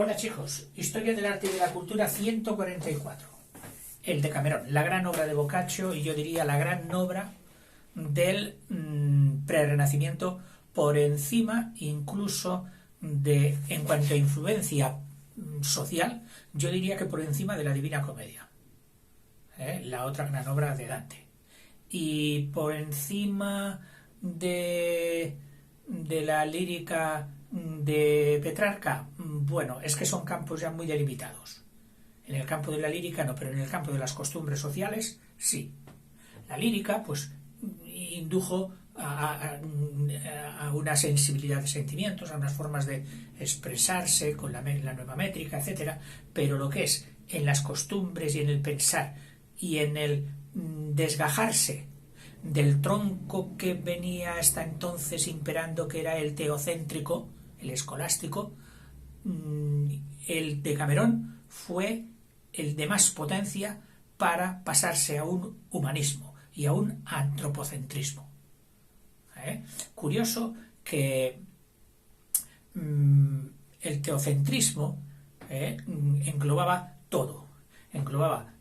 Hola chicos, Historia del arte y de la cultura 144. El Decamerón, la gran obra de Boccaccio y yo diría la gran obra del prerrenacimiento, por encima incluso de, en cuanto a influencia social, yo diría que por encima de la Divina Comedia, la otra gran obra de Dante, y por encima de la lírica de Petrarca. Bueno, es que son campos ya muy delimitados. En el campo de la lírica no, pero en el campo de las costumbres sí. La lírica pues indujo a una sensibilidad de sentimientos, a unas formas de expresarse con la nueva métrica, etcétera, pero lo que es en las costumbres y en el pensar y en el desgajarse del tronco que venía hasta entonces imperando, que era el teocéntrico, el escolástico, el Decamerón fue el de más potencia para pasarse a un humanismo y a un antropocentrismo. Curioso que el teocentrismo englobaba todo, englobaba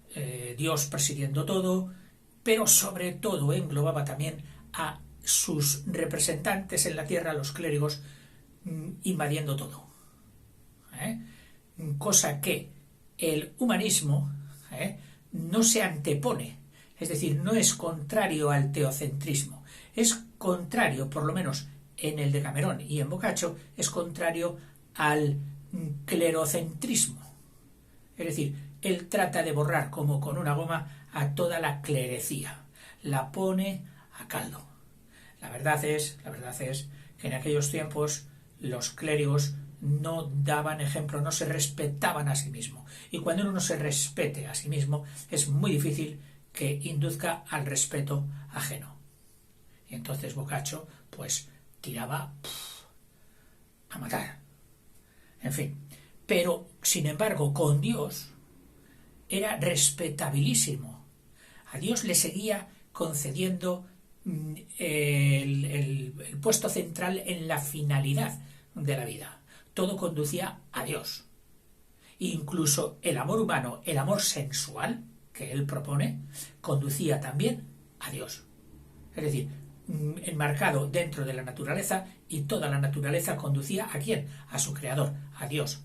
Dios presidiendo todo, pero sobre todo englobaba también a sus representantes en la tierra, los clérigos, invadiendo todo. Cosa que el humanismo no se antepone, es decir, no es contrario al teocentrismo, es contrario, por lo menos en el Decamerón y en Boccaccio, es contrario al clerocentrismo. Es decir, él trata de borrar como con una goma a toda la clerecía, la pone a caldo. La verdad es que en aquellos tiempos los clérigos no daban ejemplo, no se respetaban a sí mismo. Y cuando uno no se respete a sí mismo, es muy difícil que induzca al respeto ajeno. Y entonces Boccaccio, pues, tiraba a matar. En fin. Pero, sin embargo, con Dios era respetabilísimo. A Dios le seguía concediendo el puesto central en la finalidad de la vida. Todo conducía a Dios. Incluso el amor humano, el amor sensual que él propone, conducía también a Dios. Es decir, enmarcado dentro de la naturaleza, y toda la naturaleza conducía ¿a quién? A su creador, a Dios.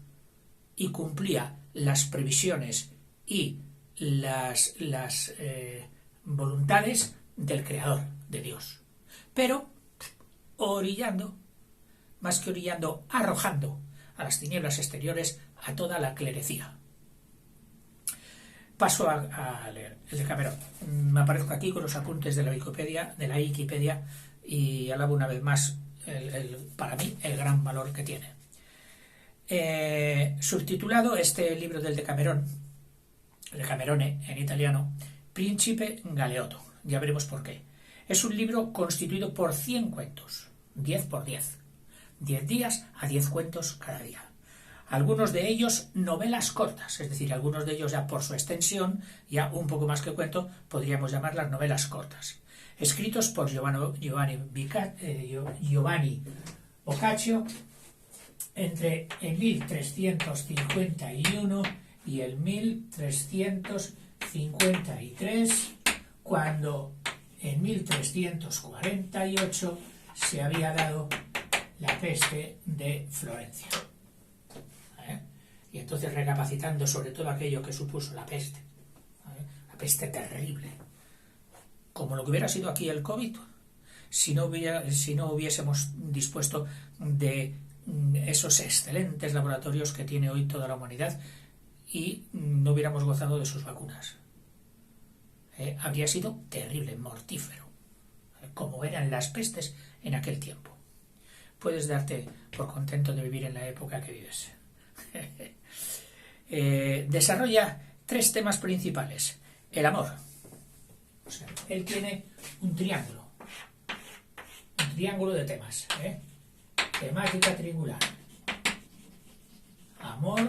Y cumplía las previsiones y las voluntades del creador, de Dios. Pero orillando, más que orillando, arrojando a las tinieblas exteriores a toda la clerecía. Paso a leer el Decamerón. Me aparezco aquí con los apuntes de la Wikipedia, y alabo una vez más para mí el gran valor que tiene. Subtitulado este libro del Decamerón, Decamerone en italiano, Principe Galeotto. Ya veremos por qué. Es un libro constituido por 100 cuentos, 10 por 10. 10 días a 10 cuentos cada día. Algunos de ellos novelas cortas, es decir, algunos de ellos ya por su extensión, ya un poco más que cuento, podríamos llamarlas novelas cortas. Escritos por Giovanni Boccaccio entre el 1351 y el 1353, cuando en 1348 se había dado la peste de Florencia. Y entonces, recapacitando sobre todo aquello que supuso la peste terrible, como lo que hubiera sido aquí el COVID, si no hubiésemos dispuesto de esos excelentes laboratorios que tiene hoy toda la humanidad y no hubiéramos gozado de sus vacunas. Habría sido terrible, mortífero, como eran las pestes en aquel tiempo. Puedes darte por contento de vivir en la época que vives. Desarrolla 3 temas principales. El amor. O sea, él tiene un triángulo de temas. Temática triangular. Amor,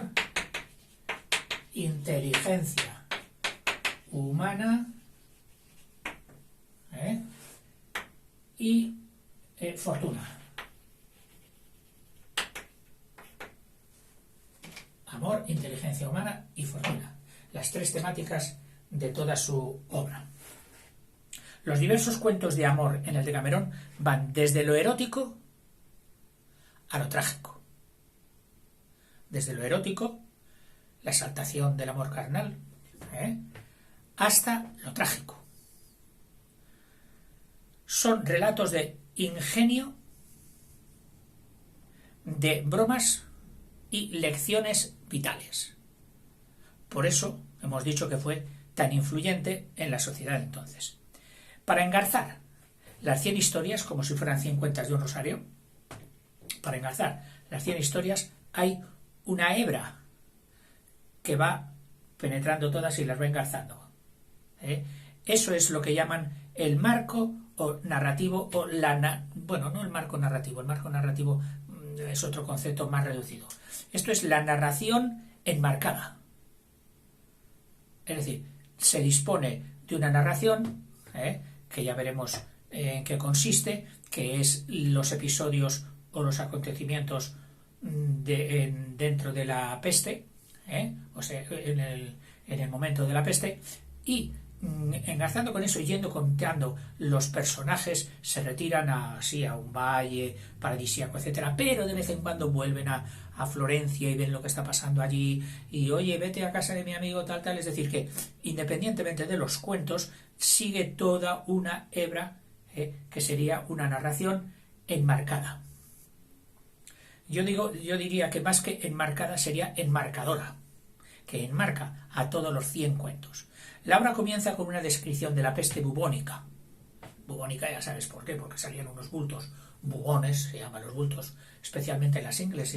inteligencia humana y fortuna. amor, inteligencia humana y fortuna, las tres temáticas de toda su obra. Los diversos cuentos de amor en el Decamerón van desde lo erótico a lo trágico. Desde lo erótico, la exaltación del amor carnal, hasta lo trágico. Son relatos de ingenio, de bromas y lecciones vitales. Por eso hemos dicho que fue tan influyente en la sociedad de entonces. Para engarzar las 100 historias, como si fueran 100 cuentas de un rosario, para engarzar las 100 historias hay una hebra que va penetrando todas y las va engarzando. Eso es lo que llaman el marco o narrativo, o no el marco narrativo es otro concepto más reducido. Esto es la narración enmarcada. Es decir, se dispone de una narración, que ya veremos en qué consiste, que es los episodios o los acontecimientos dentro de la peste, o sea, en el momento de la peste, y engarzando con eso, yendo contando los personajes, se retiran a un valle paradisíaco, etcétera, pero de vez en cuando vuelven a Florencia y ven lo que está pasando allí, y oye, vete a casa de mi amigo tal, es decir, que independientemente de los cuentos, sigue toda una hebra, que sería una narración enmarcada. Yo diría que más que enmarcada sería enmarcadora, que enmarca a todos los 100 cuentos. La obra comienza con una descripción de la peste bubónica. Bubónica, ya sabes por qué, porque salían unos bultos, bubones, se llaman los bultos, especialmente en las ingles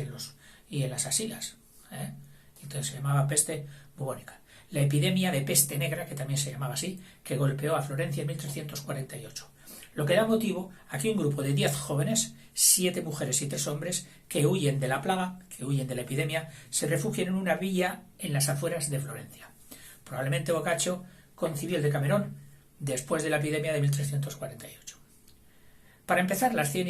y en las asilas. Entonces se llamaba peste bubónica. La epidemia de peste negra, que también se llamaba así, que golpeó a Florencia en 1348. Lo que da motivo a que un grupo de 10 jóvenes, 7 mujeres y 3 hombres, que huyen de la plaga, que huyen de la epidemia, se refugien en una villa en las afueras de Florencia. Probablemente Boccaccio concibió el Decamerón después de la epidemia de 1348. Para empezar las 100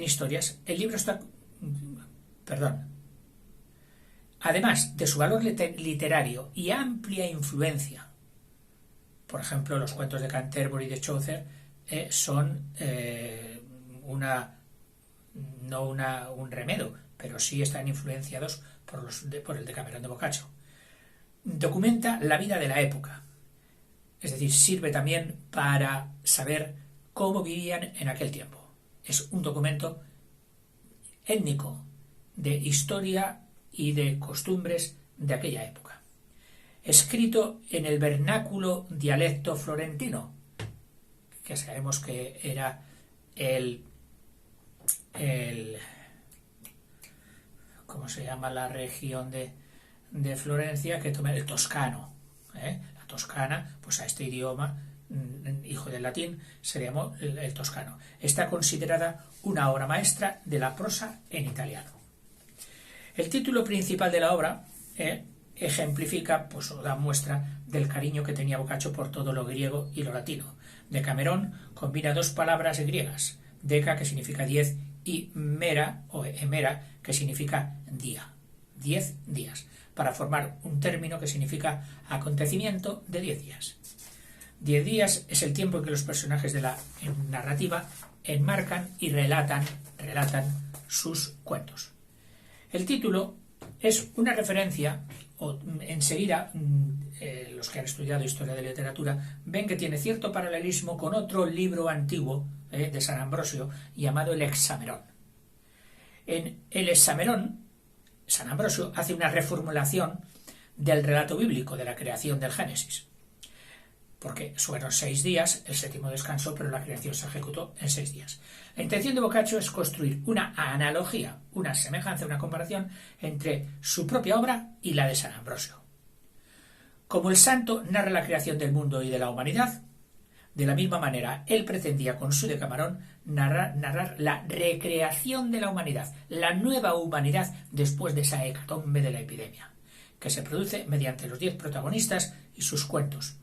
historias, el libro está... Además de su valor literario y amplia influencia, por ejemplo, los cuentos de Canterbury y de Chaucer son un remedo, pero sí están influenciados por el Decamerón de Boccaccio. Documenta la vida de la época, es decir, sirve también para saber cómo vivían en aquel tiempo. Es un documento étnico de historia y de costumbres de aquella época. Escrito en el vernáculo dialecto florentino, que sabemos que era ¿cómo se llama la región de Florencia? Que toma el toscano. La toscana, pues a este idioma, hijo del latín, se le llamó el toscano. Está considerada una obra maestra de la prosa en italiano. El título principal de la obra ejemplifica, o da muestra del cariño que tenía Boccaccio por todo lo griego y lo latino. Decamerón combina 2 palabras griegas, deca, que significa 10, y mera o emera, que significa día, 10 días, para formar un término que significa acontecimiento de 10 días. 10 días es el tiempo en que los personajes de la narrativa enmarcan y relatan sus cuentos. El título es una referencia, o enseguida los que han estudiado historia de literatura ven que tiene cierto paralelismo con otro libro antiguo de San Ambrosio llamado el Hexamerón. En el Hexamerón, San Ambrosio hace una reformulación del relato bíblico de la creación del Génesis, porque fueron 6 días, el 7º descansó, pero la creación se ejecutó en 6 días. La intención de Boccaccio es construir una analogía, una semejanza, una comparación entre su propia obra y la de San Ambrosio. Como el santo narra la creación del mundo y de la humanidad, de la misma manera él pretendía con su Decamerón narrar la recreación de la humanidad, la nueva humanidad después de esa hecatombe de la epidemia, que se produce mediante los 10 protagonistas y sus cuentos.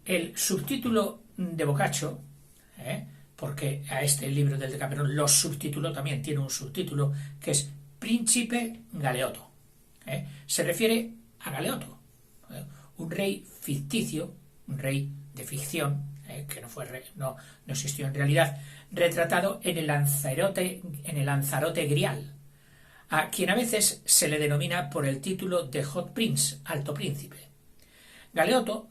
El subtítulo de Boccaccio porque a este libro del Decamerón lo subtituló también, tiene un subtítulo que es Príncipe Galeoto. Se refiere a Galeoto, un rey ficticio, un rey de ficción, que no existió en realidad, retratado en el Lanzarote Grial, a quien a veces se le denomina por el título de Hot Prince, Alto Príncipe. Galeoto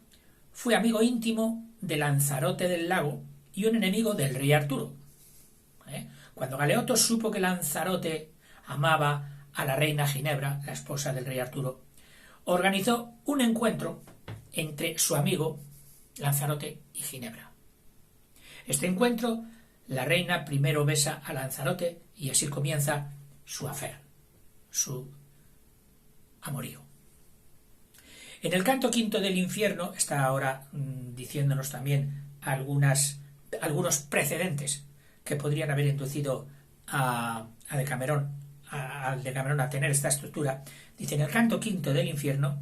fue amigo íntimo de Lanzarote del Lago y un enemigo del rey Arturo. Cuando Galeoto supo que Lanzarote amaba a la reina Ginebra, la esposa del rey Arturo, organizó un encuentro entre su amigo Lanzarote y Ginebra. Este encuentro, la reina primero besa a Lanzarote y así comienza su affair, su amorío. En el canto quinto del infierno está ahora diciéndonos también algunos precedentes que podrían haber inducido al Decamerón a tener esta estructura. Dice: en el canto quinto del infierno,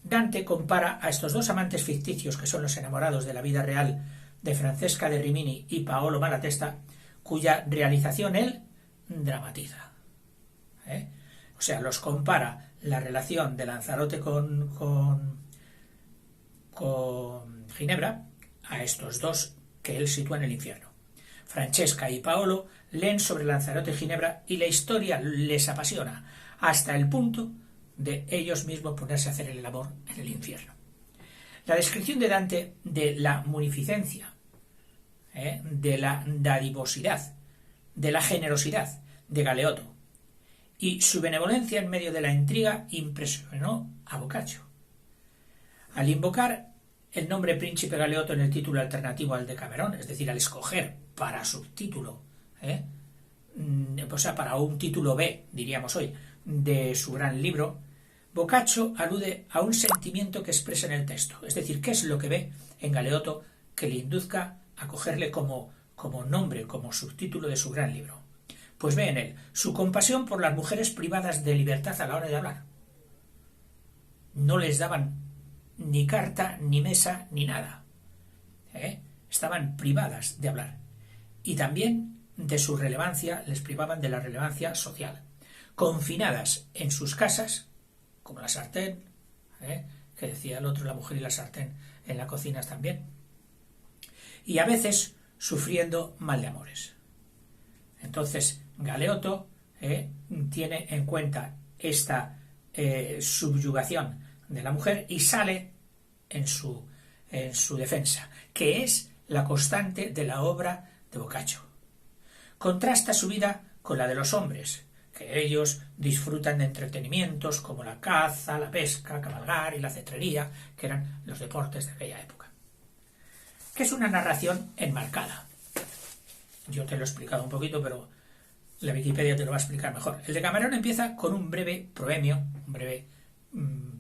Dante compara a estos dos amantes ficticios que son los enamorados de la vida real de Francesca de Rimini y Paolo Malatesta, cuya realización él dramatiza. O sea, los compara la relación de Lanzarote con Ginebra a estos dos que él sitúa en el infierno. Francesca y Paolo leen sobre Lanzarote y Ginebra y la historia les apasiona hasta el punto de ellos mismos ponerse a hacer el amor en el infierno. La descripción de Dante de la munificencia, de la dadivosidad, de la generosidad de Galeoto y su benevolencia en medio de la intriga impresionó a Boccaccio. Al invocar el nombre Príncipe Galeoto en el título alternativo al Decamerón, es decir, al escoger para subtítulo, o sea, para un título B, diríamos hoy, de su gran libro, Boccaccio alude a un sentimiento que expresa en el texto, es decir, qué es lo que ve en Galeoto que le induzca a cogerle como nombre, como subtítulo de su gran libro. Pues ve en él su compasión por las mujeres privadas de libertad a la hora de hablar. No les daban ni carta, ni mesa, ni nada. Estaban privadas de hablar. Y también de su relevancia, les privaban de la relevancia social. Confinadas en sus casas, como la sartén, que decía el otro, la mujer y la sartén en las cocinas también. Y a veces sufriendo mal de amores. Entonces, Galeoto tiene en cuenta esta subyugación de la mujer y sale en su defensa, que es la constante de la obra de Boccaccio. Contrasta su vida con la de los hombres, que ellos disfrutan de entretenimientos como la caza, la pesca, cabalgar y la cetrería, que eran los deportes de aquella época. Que es una narración enmarcada. Yo te lo he explicado un poquito, pero la Wikipedia te lo va a explicar mejor. El Decamerón empieza con un breve proemio, un breve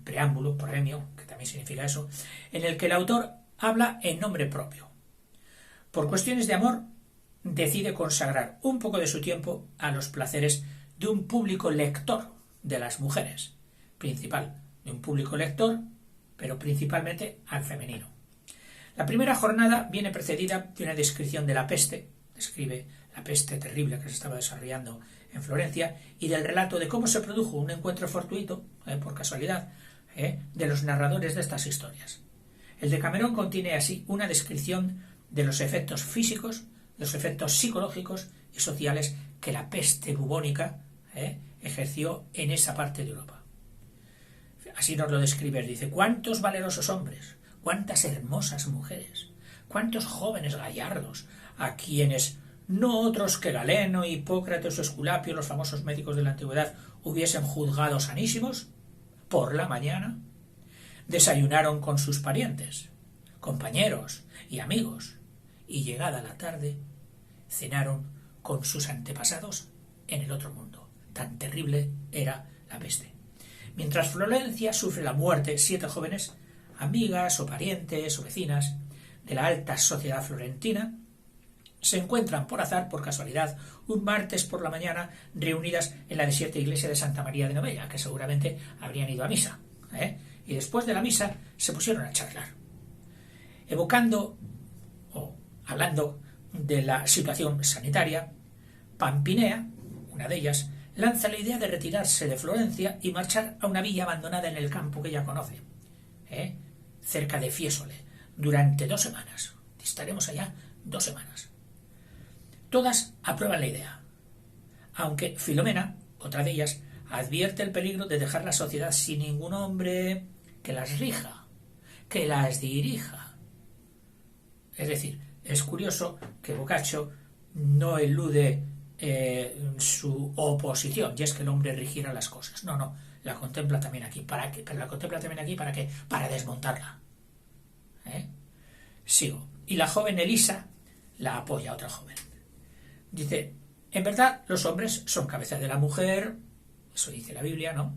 preámbulo, proemio, que también significa eso, en el que el autor habla en nombre propio. Por cuestiones de amor, decide consagrar un poco de su tiempo a los placeres de un público lector de las mujeres, de un público lector, pero principalmente al femenino. La primera jornada viene precedida de una descripción de la peste, describe la peste terrible que se estaba desarrollando en Florencia, y del relato de cómo se produjo un encuentro fortuito, por casualidad, de los narradores de estas historias. El Decamerón contiene así una descripción de los efectos físicos, los efectos psicológicos y sociales que la peste bubónica ejerció en esa parte de Europa. Así nos lo describe, dice: cuántos valerosos hombres, cuántas hermosas mujeres, cuántos jóvenes gallardos, a quienes no otros que Galeno, Hipócrates o Esculapio, los famosos médicos de la antigüedad, hubiesen juzgado sanísimos, por la mañana desayunaron con sus parientes, compañeros y amigos, y llegada la tarde cenaron con sus antepasados en el otro mundo. Tan terrible era la peste. Mientras Florencia sufre la muerte, 7 jóvenes, amigas o parientes o vecinas de la alta sociedad florentina, se encuentran por azar, por casualidad, un martes por la mañana reunidas en la desierta iglesia de Santa María de Novella, que seguramente habrían ido a misa. Y después de la misa se pusieron a charlar, evocando o hablando de la situación sanitaria, Pampinea, una de ellas, lanza la idea de retirarse de Florencia y marchar a una villa abandonada en el campo que ella conoce, cerca de Fiesole, durante 2 semanas. Estaremos allá 2 semanas. Todas aprueban la idea, aunque Filomena, otra de ellas, advierte el peligro de dejar la sociedad sin ningún hombre que las rija, que las dirija. Es decir, es curioso que Boccaccio no elude su oposición, y es que el hombre rigiera las cosas. No, la contempla también aquí. ¿Para qué? Pero la contempla también aquí, ¿para qué? Para desmontarla. Sigo. Y la joven Elisa la apoya a otra joven. Dice, en verdad los hombres son cabeza de la mujer, eso dice la Biblia, ¿no?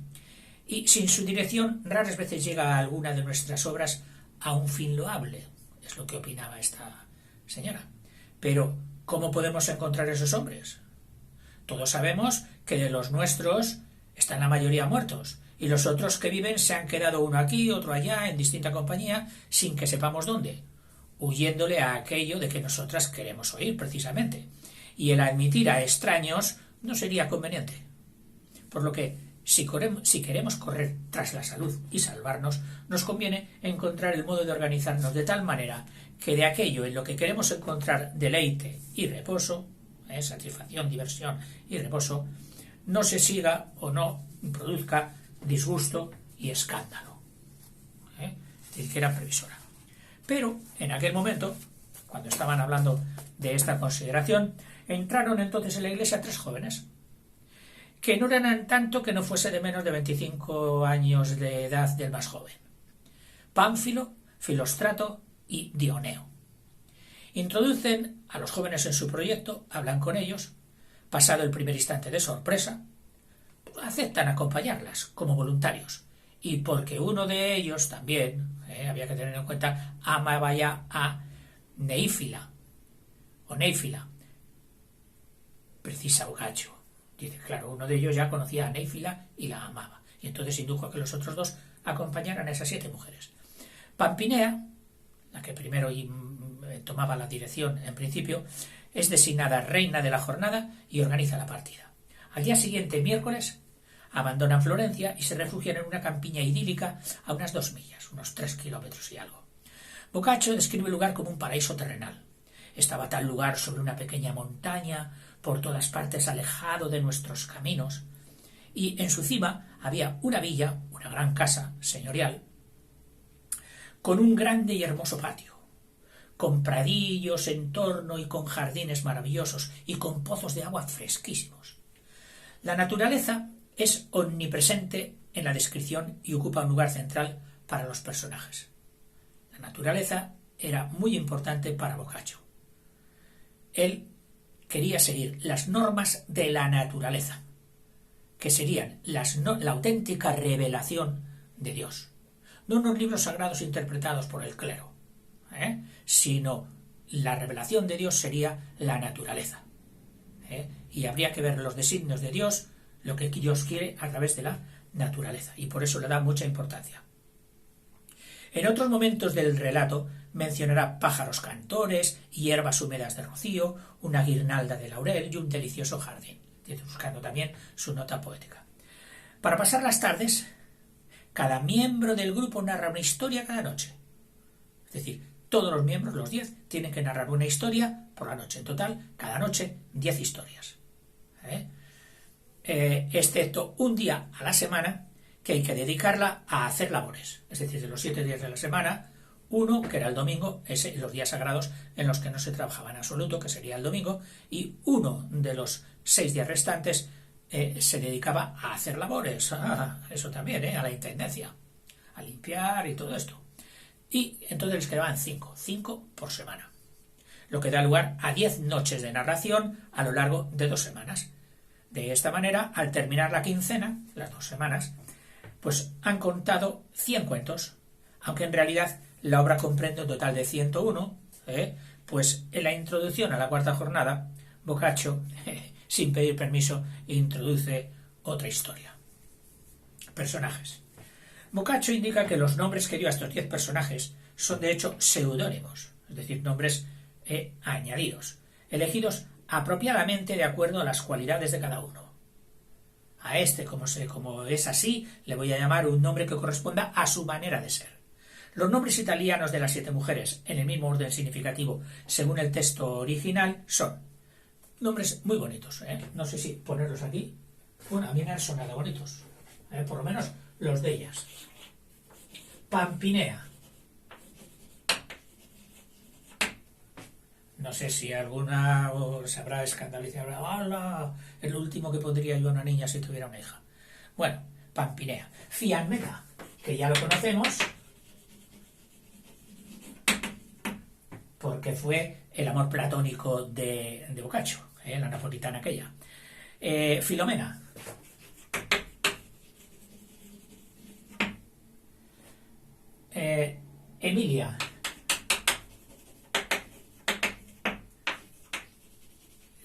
Y sin su dirección raras veces llega a alguna de nuestras obras a un fin loable, es lo que opinaba esta señora. Pero, ¿cómo podemos encontrar esos hombres? Todos sabemos que de los nuestros están la mayoría muertos, y los otros que viven se han quedado uno aquí, otro allá, en distinta compañía, sin que sepamos dónde, huyéndole a aquello de que nosotras queremos oír, precisamente. Y el admitir a extraños no sería conveniente. Por lo que, si queremos correr tras la salud y salvarnos, nos conviene encontrar el modo de organizarnos de tal manera que de aquello en lo que queremos encontrar deleite y reposo, satisfacción, diversión y reposo, no se siga o no produzca disgusto y escándalo. Es decir, que era previsora. Pero, en aquel momento, cuando estaban hablando de esta consideración, entraron entonces en la iglesia 3 jóvenes, que no eran tanto que no fuese de menos de 25 años de edad del más joven: Pánfilo, Filostrato y Dioneo. Introducen a los jóvenes en su proyecto, hablan con ellos, pasado el primer instante de sorpresa, aceptan acompañarlas como voluntarios, y porque uno de ellos también, había que tener en cuenta, amaba ya a Neífila, precisa Boccaccio. Dice, claro, uno de ellos ya conocía a Neífila y la amaba, y entonces indujo a que los otros 2 acompañaran a esas 7 mujeres. Pampinea, la que primero tomaba la dirección en principio, es designada reina de la jornada y organiza la partida. Al día siguiente, miércoles, abandonan Florencia y se refugian en una campiña idílica a unas 2 millas, unos 3 kilómetros y algo. Boccaccio describe el lugar como un paraíso terrenal. Estaba tal lugar sobre una pequeña montaña, por todas partes alejado de nuestros caminos, y en su cima había una villa, una gran casa señorial, con un grande y hermoso patio, con pradillos en torno y con jardines maravillosos y con pozos de agua fresquísimos. La naturaleza es omnipresente en la descripción y ocupa un lugar central para los personajes. La naturaleza era muy importante para Boccaccio. Él quería seguir las normas de la naturaleza, que serían la auténtica revelación de Dios. No unos libros sagrados interpretados por el clero, sino la revelación de Dios sería la naturaleza. Y habría que ver los designios de Dios, lo que Dios quiere a través de la naturaleza, y por eso le da mucha importancia. En otros momentos del relato mencionará pájaros cantores, hierbas húmedas de rocío, una guirnalda de laurel y un delicioso jardín, buscando también su nota poética. Para pasar las tardes, cada miembro del grupo narra una historia cada noche. Es decir, todos los miembros, los 10, tienen que narrar una historia por la noche. En total, cada noche, 10 historias. Excepto un día a la semana que hay que dedicarla a hacer labores. Es decir, de los 7 días de la semana, uno, que era el domingo, los días sagrados en los que no se trabajaba en absoluto, que sería el domingo, y uno de los 6 días restantes se dedicaba a hacer labores, eso también, a la intendencia, a limpiar y todo esto. Y entonces les quedaban 5 por semana, lo que da lugar a 10 noches de narración a lo largo de 2 semanas. De esta manera, al terminar la quincena, las 2 semanas, pues han contado 100 cuentos, aunque en realidad la obra comprende un total de 101, pues en la introducción a la 4ª jornada, Boccaccio, sin pedir permiso, introduce otra historia. Personajes. Boccaccio indica que los nombres que dio a estos 10 personajes son de hecho seudónimos, es decir, nombres añadidos, elegidos apropiadamente de acuerdo a las cualidades de cada uno. A este, como es así, le voy a llamar un nombre que corresponda a su manera de ser. Los nombres italianos de las 7 mujeres, en el mismo orden significativo según el texto original, son nombres muy bonitos. No sé si ponerlos aquí. Bueno, a mí me han sonado bonitos. Por lo menos los de ellas. Pampinea. No sé si alguna se habrá escandalizado. ¡Hala! El último que pondría yo a una niña si tuviera una hija. Bueno, Pampinea. Fiammetta, que ya lo conocemos porque fue el amor platónico de Boccaccio, la napolitana aquella. Filomena. Emilia.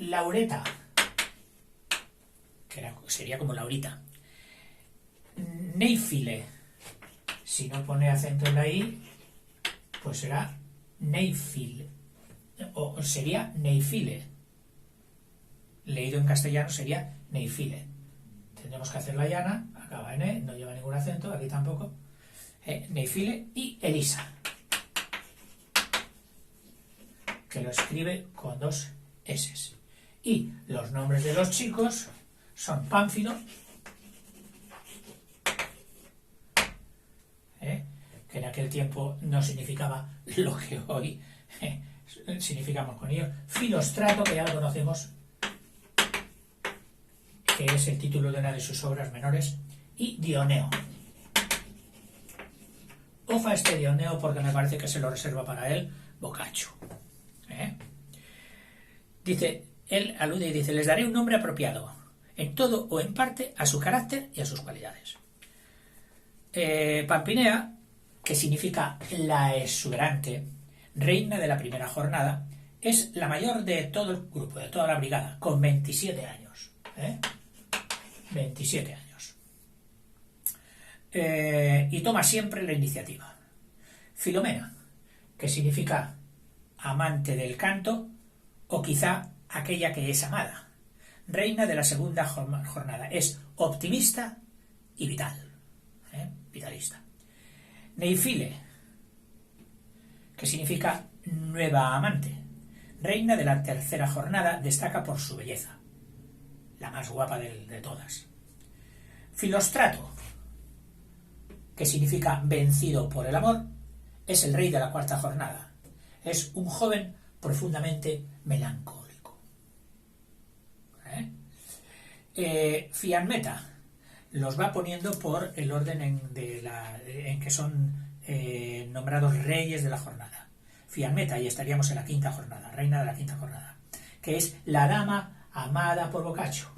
Laureta, que sería como Laurita. Neifile, si no pone acento en la I, pues será Neifile, o sería Neifile. Leído en castellano sería Neifile. Tendremos que hacer la llana, acaba en E, no lleva ningún acento, aquí tampoco. Neifile y Elisa, que lo escribe con 2 S. Y los nombres de los chicos son Pánfilo, que en aquel tiempo no significaba lo que hoy significamos con ello. Filostrato, que ya lo conocemos, que es el título de una de sus obras menores, y Dioneo. Ojo a este Dioneo porque me parece que se lo reserva para él Boccaccio. Dice, él alude y dice, les daré un nombre apropiado, en todo o en parte, a su carácter y a sus cualidades. Pampinea, que significa la exuberante, reina de la primera jornada, es la mayor de todo el grupo, de toda la brigada, con 27 años. 27 años. Y toma siempre la iniciativa. Filomena, que significa amante del canto, o quizá aquella que es amada. Reina de la segunda jornada. Es optimista y vital. Vitalista. Neifile, que significa nueva amante. Reina de la tercera jornada, destaca por su belleza. La más guapa de todas. Filostrato, que significa vencido por el amor, es el rey de la cuarta jornada. Es un joven profundamente melancólico. Fiammetta los va poniendo por el orden en que son nombrados reyes de la jornada. Fiammetta, y estaríamos en la quinta jornada, reina de la quinta jornada, que es la dama amada por Boccaccio,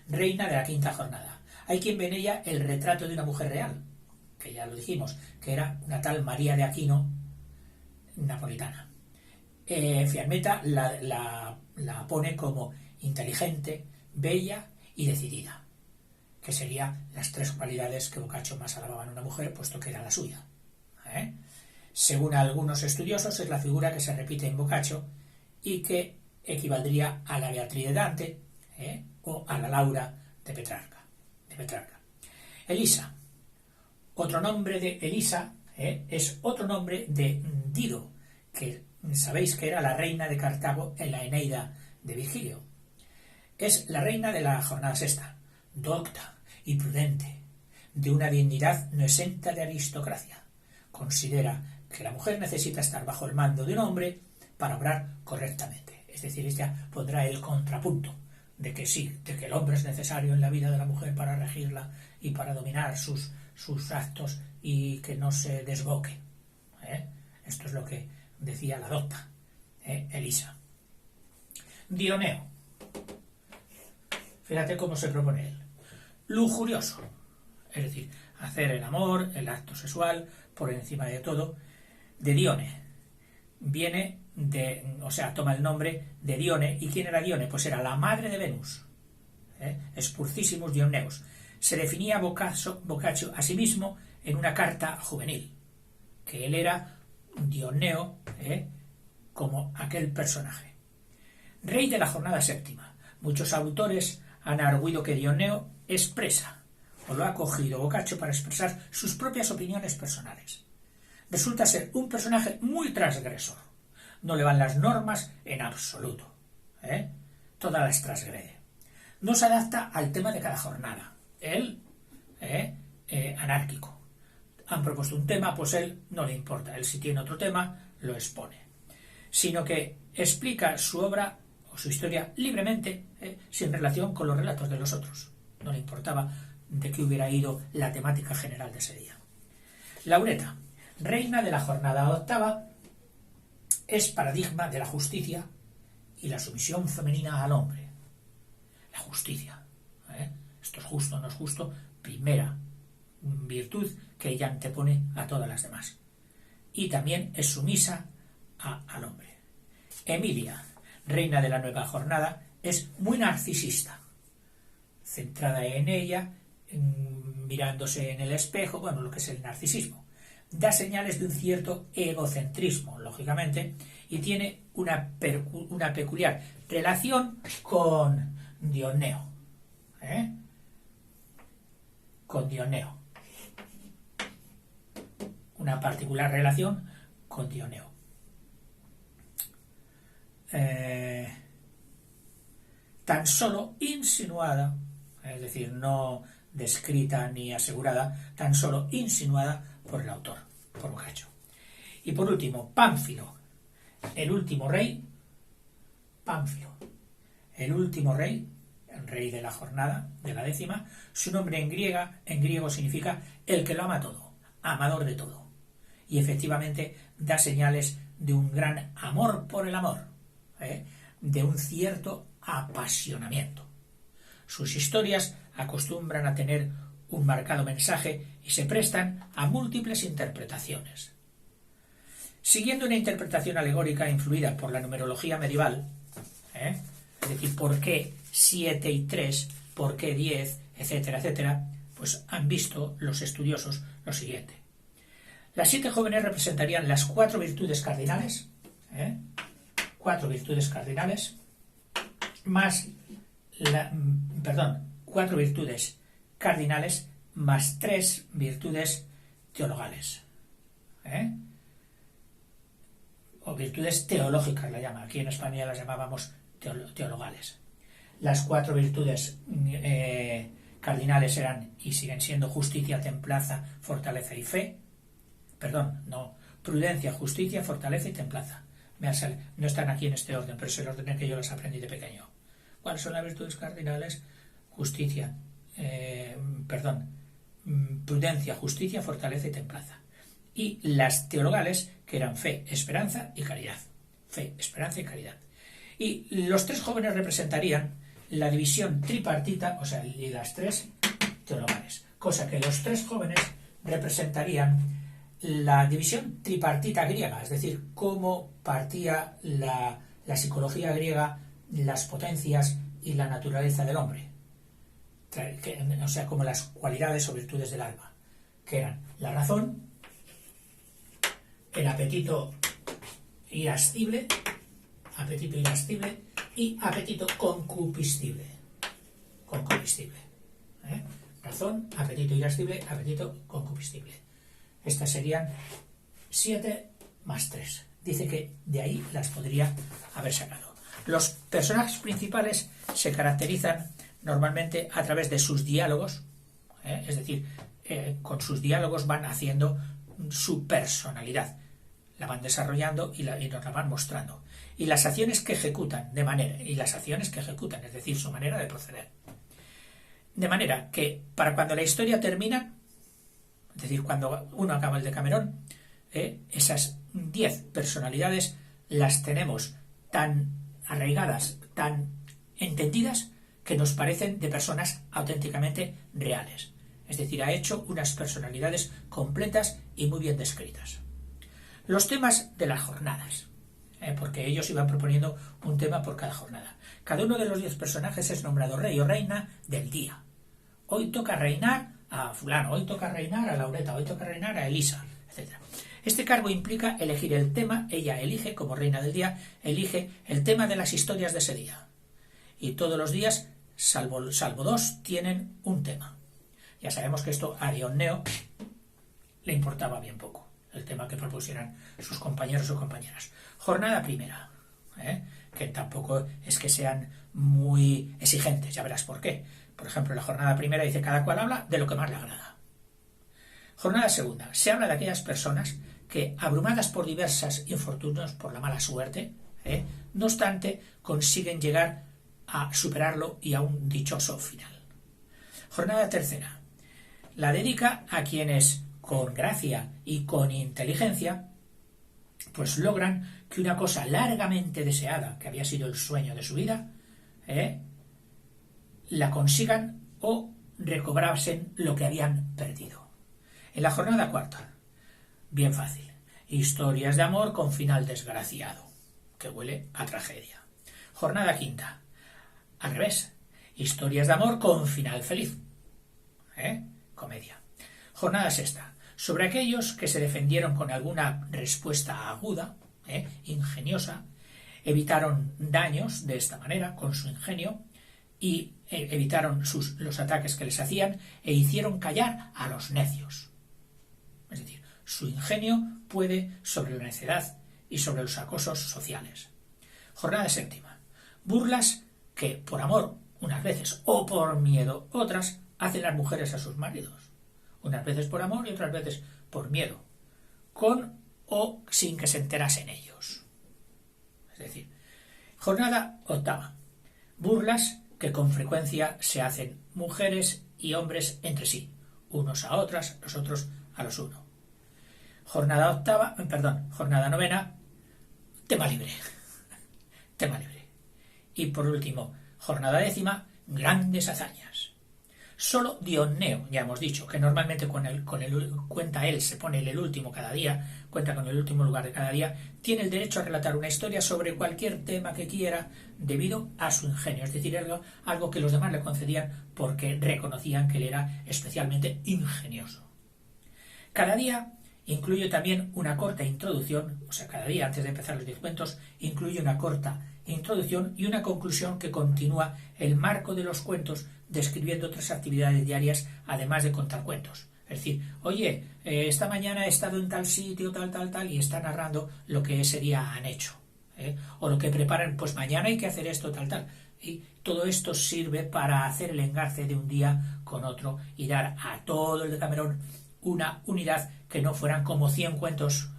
reina de la quinta jornada. Hay quien ve en ella el retrato de una mujer real, que ya lo dijimos, que era una tal María de Aquino, napolitana. Fiammetta la pone como inteligente, bella y decidida, que serían las 3 cualidades que Boccaccio más alababa en una mujer, puesto que era la suya. Según algunos estudiosos, es la figura que se repite en Boccaccio y que equivaldría a la Beatriz de Dante o a la Laura de Petrarca. Elisa. Otro nombre de Elisa es otro nombre de Dido, que sabéis que era la reina de Cartago en la Eneida de Virgilio. Es la reina de la jornada sexta, docta y prudente, de una dignidad no exenta de aristocracia. Considera que la mujer necesita estar bajo el mando de un hombre para obrar correctamente. Es decir, ella pondrá el contrapunto de que sí, de que el hombre es necesario en la vida de la mujer para regirla y para dominar sus actos y que no se desboque. Esto es lo que decía la docta, Elisa. Dioneo. Fíjate cómo se propone él. Lujurioso, es decir, hacer el amor, el acto sexual, por encima de todo. De Dione. Viene toma el nombre de Dione. ¿Y quién era Dione? Pues era la madre de Venus. Spurcissimus Dioneus. Se definía Boccaccio a sí mismo en una carta juvenil, que él era Dioneo, como aquel personaje. Rey de la jornada séptima. Muchos autores han arguido que Dioneo expresa, o lo ha cogido Boccaccio para expresar sus propias opiniones personales. Resulta ser un personaje muy transgresor. No le van las normas en absoluto. Todas las transgrede. No se adapta al tema de cada jornada. Él, anárquico. Han propuesto un tema, pues él no le importa. Él si tiene otro tema, lo expone. Sino que explica su obra o su historia libremente, sin relación con los relatos de los otros. No le importaba de qué hubiera ido la temática general de ese día. Laureta, reina de la jornada octava, es paradigma de la justicia y la sumisión femenina al hombre. La justicia. Esto es justo, no es justo. Primera virtud que ella antepone a todas las demás. Y también es sumisa al hombre. Emilia, reina de la nueva jornada, es muy narcisista, centrada en ella, mirándose en el espejo, bueno, lo que es el narcisismo. Da señales de un cierto egocentrismo, lógicamente, y tiene una peculiar relación con Dioneo. Con Dioneo. Una particular relación con Dioneo. Tan solo insinuada, es decir, no descrita ni asegurada, tan solo insinuada por el autor, por Boccaccio. Y por último, Pánfilo, el último rey, Pánfilo, el último rey, el rey de la jornada, de la décima. Su nombre en griego significa el que lo ama todo, amador de todo. Y efectivamente da señales de un gran amor por el amor, de un cierto apasionamiento. Sus historias acostumbran a tener un marcado mensaje y se prestan a múltiples interpretaciones. Siguiendo una interpretación alegórica influida por la numerología medieval, es decir, ¿por qué 7 y 3? ¿Por qué 10? Etcétera, etcétera, pues han visto los estudiosos lo siguiente. Las 7 jóvenes representarían las 4 virtudes cardinales, 4 virtudes cardinales, más 4 virtudes cardinales más 3 virtudes teologales, o virtudes teológicas la llama. Aquí en España las llamábamos teologales. Las 4 virtudes cardinales eran y siguen siendo justicia, templanza, fortaleza y fe. Prudencia, justicia, fortaleza y templanza. No están aquí en este orden, pero es el orden en que yo las aprendí de pequeño. ¿Cuáles son las virtudes cardinales? Prudencia, justicia, fortaleza y templanza. Y las teologales, que eran fe, esperanza y caridad. Fe, esperanza y caridad. Y los 3 jóvenes representarían la división tripartita, o sea, y las 3 teologales. Cosa que los 3 jóvenes representarían la división tripartita griega, es decir, cómo partía la psicología griega, las potencias y la naturaleza del hombre. O sea, como las cualidades o virtudes del alma, que eran la razón, el apetito irascible y apetito concupiscible. Razón, apetito irascible, apetito concupiscible. Estas serían 7 más 3. Dice que de ahí las podría haber sacado. Los personajes principales se caracterizan normalmente a través de sus diálogos, es decir, con sus diálogos van haciendo su personalidad, la van desarrollando y nos la van mostrando. Y las acciones que ejecutan, es decir, su manera de proceder. De manera que para cuando la historia termina, es decir, cuando uno acaba el Decamerón, esas 10 personalidades las tenemos tan arraigadas, tan entendidas, que nos parecen de personas auténticamente reales. Es decir, ha hecho unas personalidades completas y muy bien descritas. Los temas de las jornadas, porque ellos iban proponiendo un tema por cada jornada. Cada uno de los 10 personajes es nombrado rey o reina del día. Hoy toca reinar a fulano, hoy toca reinar a Laureta, hoy toca reinar a Elisa, etc. Este cargo implica elegir el tema, ella elige, como reina del día, elige el tema de las historias de ese día. Y todos los días, salvo 2, tienen un tema. Ya sabemos que esto a Dionneo le importaba bien poco, el tema que propusieran sus compañeros o compañeras. Jornada primera, que tampoco es que sean muy exigentes, ya verás por qué. Por ejemplo, la jornada primera dice cada cual habla de lo que más le agrada. Jornada segunda, se habla de aquellas personas que, abrumadas por diversos infortunios, por la mala suerte, no obstante, consiguen llegar a superarlo y a un dichoso final. Jornada tercera, la dedica a quienes, con gracia y con inteligencia, pues logran que una cosa largamente deseada, que había sido el sueño de su vida, la consigan o recobrasen lo que habían perdido. En la jornada cuarta, bien fácil, historias de amor con final desgraciado, que huele a tragedia. Jornada quinta, al revés, historias de amor con final feliz, comedia. Jornada sexta, sobre aquellos que se defendieron con alguna respuesta aguda, ingeniosa, evitaron daños de esta manera con su ingenio y evitaron los ataques que les hacían e hicieron callar a los necios. Es decir, su ingenio puede sobre la necedad y sobre los acosos sociales. Jornada séptima, burlas que por amor unas veces o por miedo otras hacen las mujeres a sus maridos. Unas veces por amor y otras veces por miedo, con o sin que se enterasen ellos. Es decir, jornada octava, burlas que con frecuencia se hacen mujeres y hombres entre sí, unos a otras, los otros a los uno. Jornada novena, tema libre. Tema libre. Y por último, jornada décima, grandes hazañas. Solo Dionneo, ya hemos dicho, que normalmente cuenta él, se pone el último cada día, cuenta con el último lugar de cada día, tiene el derecho a relatar una historia sobre cualquier tema que quiera debido a su ingenio, es decir, algo que los demás le concedían porque reconocían que él era especialmente ingenioso. Cada día incluye también una corta introducción, o sea, cada día antes de empezar los 10 cuentos, incluye una corta introducción y una conclusión que continúa el marco de los cuentos describiendo otras actividades diarias además de contar cuentos. Es decir, oye, esta mañana he estado en tal sitio, tal, y está narrando lo que ese día han hecho. O lo que preparan, pues mañana hay que hacer esto, tal. Y todo esto sirve para hacer el engarce de un día con otro y dar a todo el Decamerón una unidad que no fueran como 100 cuentos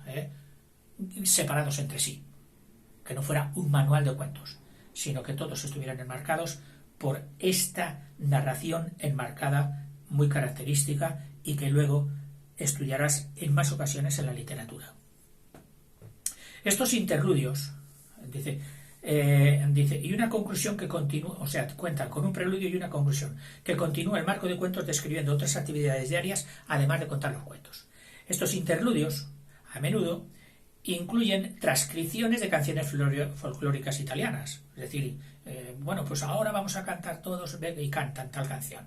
separados entre sí. Que no fuera un manual de cuentos, sino que todos estuvieran enmarcados por esta narración enmarcada muy característica y que luego estudiarás en más ocasiones en la literatura. Estos interludios, dice, y una conclusión que continúa, o sea, cuentan con un preludio y una conclusión, que continúa el marco de cuentos describiendo otras actividades diarias, además de contar los cuentos. Estos interludios, a menudo, incluyen transcripciones de canciones folclóricas italianas. Es decir, pues ahora vamos a cantar todos y cantan tal canción.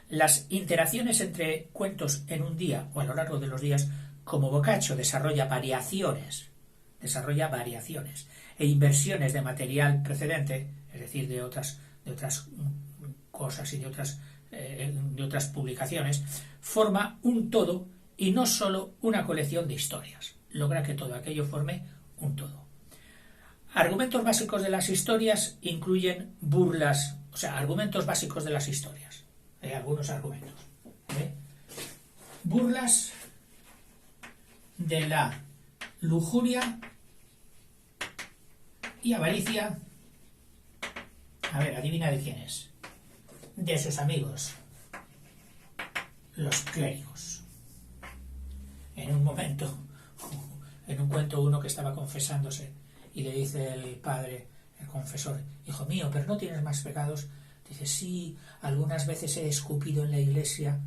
Las interacciones entre cuentos en un día o a lo largo de los días, como Boccaccio desarrolla variaciones e inversiones de material precedente, es decir, de otras cosas y de otras publicaciones, forma un todo y no solo una colección de historias. Logra que todo aquello forme un todo. Argumentos básicos de las historias incluyen burlas, o sea, argumentos básicos de las historias. Hay algunos argumentos. Burlas de la lujuria y avaricia. A ver, adivina de quién es. De sus amigos, los clérigos. En un momento, en un cuento, uno que estaba confesándose y le dice el padre, el confesor: hijo mío, ¿pero no tienes más pecados? Dice: sí, algunas veces he escupido en la iglesia.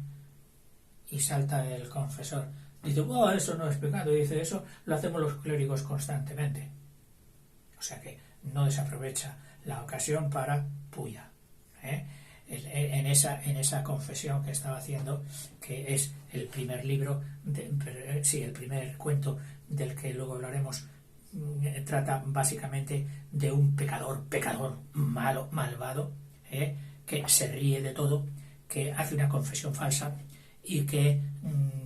Y salta el confesor, dice: eso no es pecado. Y dice: eso lo hacemos los clérigos constantemente. O sea que no desaprovecha la ocasión para puya. en esa confesión que estaba haciendo, que es el primer libro, el primer cuento del que luego hablaremos, trata básicamente de un pecador malo, malvado, que se ríe de todo, que hace una confesión falsa y que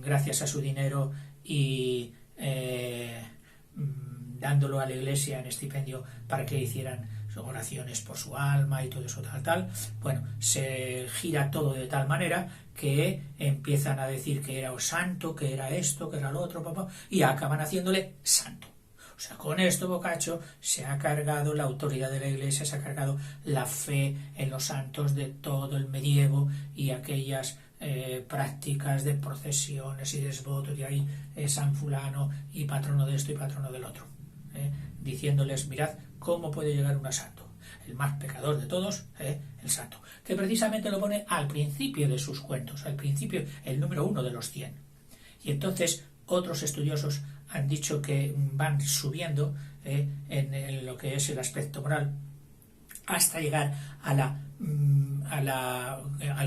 gracias a su dinero y dándolo a la iglesia en estipendio para que hicieran oraciones por su alma y todo eso tal, bueno, se gira todo de tal manera que empiezan a decir que era santo, que era esto, que era lo otro, y acaban haciéndole santo. O sea, con esto Boccaccio se ha cargado la autoridad de la iglesia, se ha cargado la fe en los santos de todo el medievo y aquellas prácticas de procesiones y desvotos, y ahí San Fulano y patrono de esto y patrono del otro, diciéndoles, mirad cómo puede llegar uno a santo, el más pecador de todos, el santo, que precisamente lo pone al principio de sus cuentos, al principio, el número 1 de los 100. Y entonces otros estudiosos han dicho que van subiendo en lo que es el aspecto moral hasta llegar al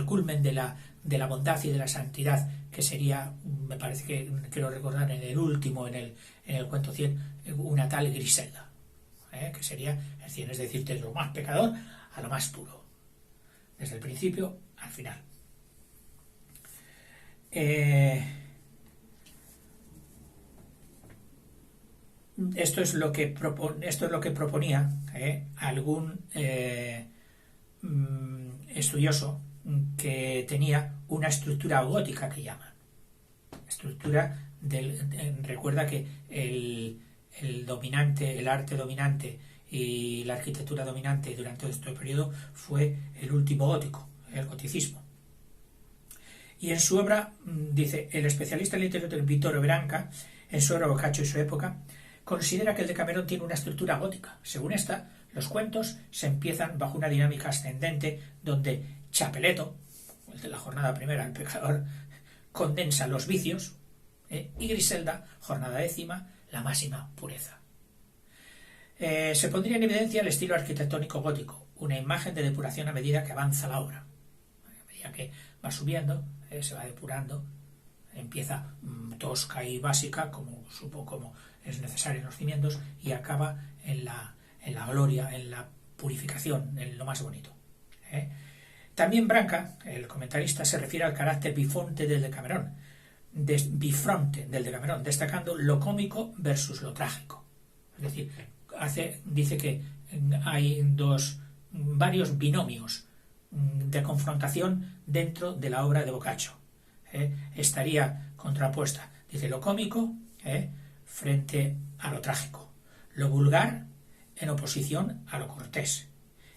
culmen de la bondad y de la santidad, que sería, me parece que quiero recordar en el último, en el cuento 100, una tal Griselda, que sería el 100, es decir, desde lo más pecador a lo más puro, desde el principio al final. Esto es lo que proponía algún estudioso que tenía una estructura gótica, que llaman estructura recuerda que el dominante, el arte dominante y la arquitectura dominante durante este periodo fue el último gótico, el goticismo. Y en su obra, dice, el especialista en literatura Vittorio Branca, en su obra Boccaccio y su época, considera que el Decamerón tiene una estructura gótica. Según esta, los cuentos se empiezan bajo una dinámica ascendente donde Chapeleto, el de la jornada primera, el pecador, condensa los vicios, y Griselda, jornada décima, la máxima pureza. Se pondría en evidencia el estilo arquitectónico gótico, una imagen de depuración a medida que avanza la obra. A medida que va subiendo, se va depurando, empieza tosca y básica, como es necesario en los cimientos, y acaba en la gloria, en la purificación, en lo más bonito. También Branca, el comentarista, se refiere al carácter bifronte del Decamerón, destacando lo cómico versus lo trágico. Es decir, dice que hay varios binomios de confrontación dentro de la obra de Boccaccio. Estaría contrapuesta, dice, lo cómico frente a lo trágico, lo vulgar en oposición a lo cortés,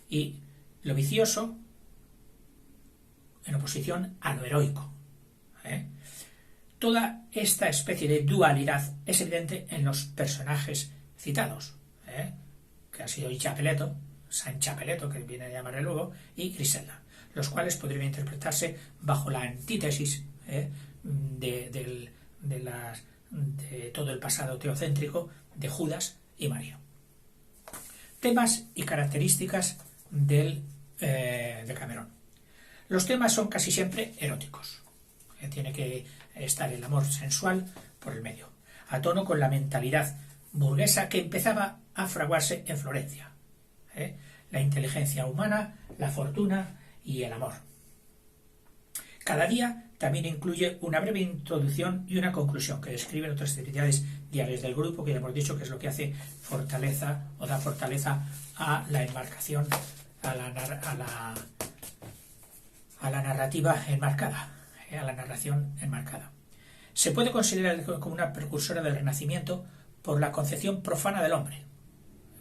y lo vicioso en oposición a lo heroico. Toda esta especie de dualidad es evidente en los personajes citados, que ha sido Chapeleto, San Chapeleto, que viene a llamarle luego, y Griselda, los cuales podrían interpretarse bajo la antítesis de todo el pasado teocéntrico de Judas y María. Temas y características del Decamerón. Los temas son casi siempre eróticos. Tiene que estar el amor sensual por el medio, a tono con la mentalidad burguesa que empezaba a fraguarse en Florencia. La inteligencia humana, la fortuna y el amor. Cada día también incluye una breve introducción y una conclusión que describen otras actividades diarias del grupo, que ya hemos dicho que es lo que hace fortaleza o da fortaleza a la enmarcación, a la narrativa enmarcada, a la narración enmarcada. Se puede considerar como una precursora del Renacimiento por la concepción profana del hombre.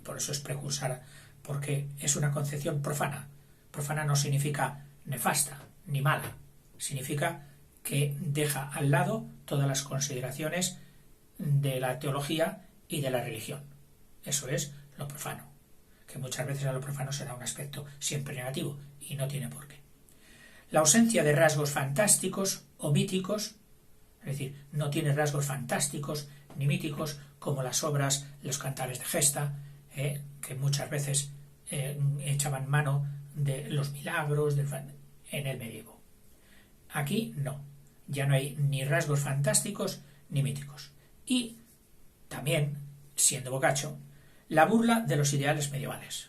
Por eso es precursora, porque es una concepción profana. Profana no significa nefasta ni mala, significa que deja al lado todas las consideraciones de la teología y de la religión. Eso es lo profano, que muchas veces a lo profano se da un aspecto siempre negativo y no tiene por qué. La ausencia de rasgos fantásticos o míticos, es decir, no tiene rasgos fantásticos ni míticos como las obras, los cantares de gesta, que muchas veces echaban mano de los milagros, en el medievo. Aquí no, ya no hay ni rasgos fantásticos ni míticos. Y también, siendo Boccaccio, la burla de los ideales medievales,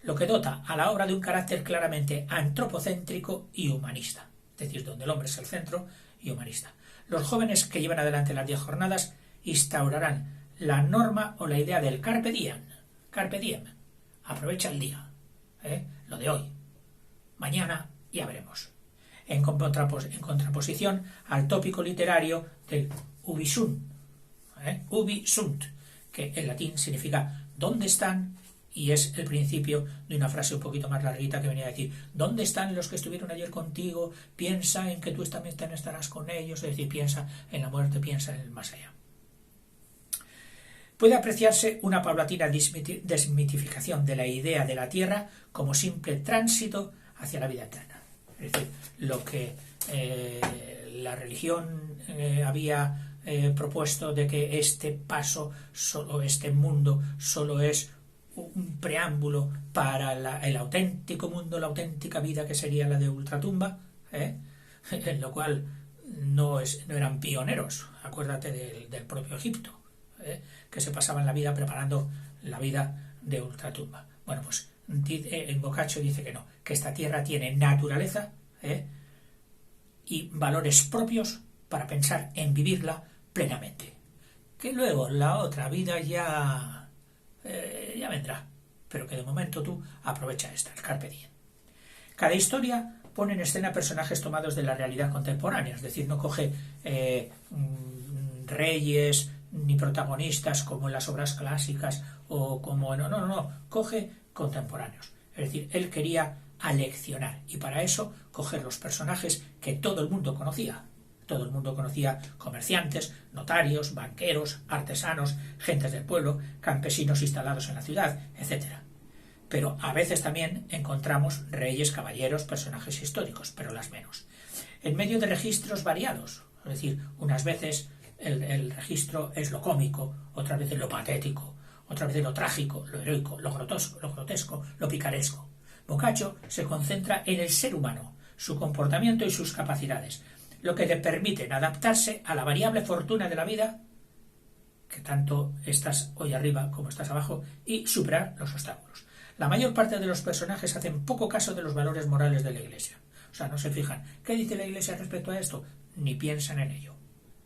lo que dota a la obra de un carácter claramente antropocéntrico y humanista, es decir, donde el hombre es el centro y humanista. Los jóvenes que llevan adelante las 10 jornadas instaurarán la norma o la idea del carpe diem, aprovecha el día, lo de hoy, mañana ya veremos, en contraposición al tópico literario del ubi sunt, ubi sunt, que en latín significa ¿dónde están? Y es el principio de una frase un poquito más larguita que venía a decir ¿dónde están los que estuvieron ayer contigo? Piensa en que tú también estarás con ellos, es decir, piensa en la muerte, piensa en el más allá. Puede apreciarse una paulatina desmitificación de la idea de la tierra como simple tránsito hacia la vida eterna. Es decir, lo que la religión había propuesto de que este paso, solo este mundo, solo es un preámbulo para el auténtico mundo, la auténtica vida que sería la de ultratumba, en lo cual no eran pioneros, acuérdate del propio Egipto, que se pasaban la vida preparando la vida de ultratumba. Bueno, pues en Boccaccio dice que no, que esta tierra tiene naturaleza y valores propios para pensar en vivirla plenamente. Que luego la otra vida ya vendrá, pero que de momento tú aprovecha esta, el carpe diem. Cada historia pone en escena personajes tomados de la realidad contemporánea, es decir, no coge reyes ni protagonistas como en las obras clásicas o como no, coge contemporáneos. Es decir, él quería aleccionar y para eso coger los personajes que todo el mundo conocía. Todo el mundo conocía comerciantes, notarios, banqueros, artesanos, gentes del pueblo, campesinos instalados en la ciudad, etc. Pero a veces también encontramos reyes, caballeros, personajes históricos, pero las menos. En medio de registros variados, es decir, unas veces el registro es lo cómico, otras veces lo patético, otras veces lo trágico, lo heroico, lo grotesco, lo picaresco. Boccaccio se concentra en el ser humano, su comportamiento y sus capacidades, lo que te permiten adaptarse a la variable fortuna de la vida, que tanto estás hoy arriba como estás abajo, y superar los obstáculos. La mayor parte de los personajes hacen poco caso de los valores morales de la Iglesia. O sea, no se fijan. ¿Qué dice la Iglesia respecto a esto? Ni piensan en ello.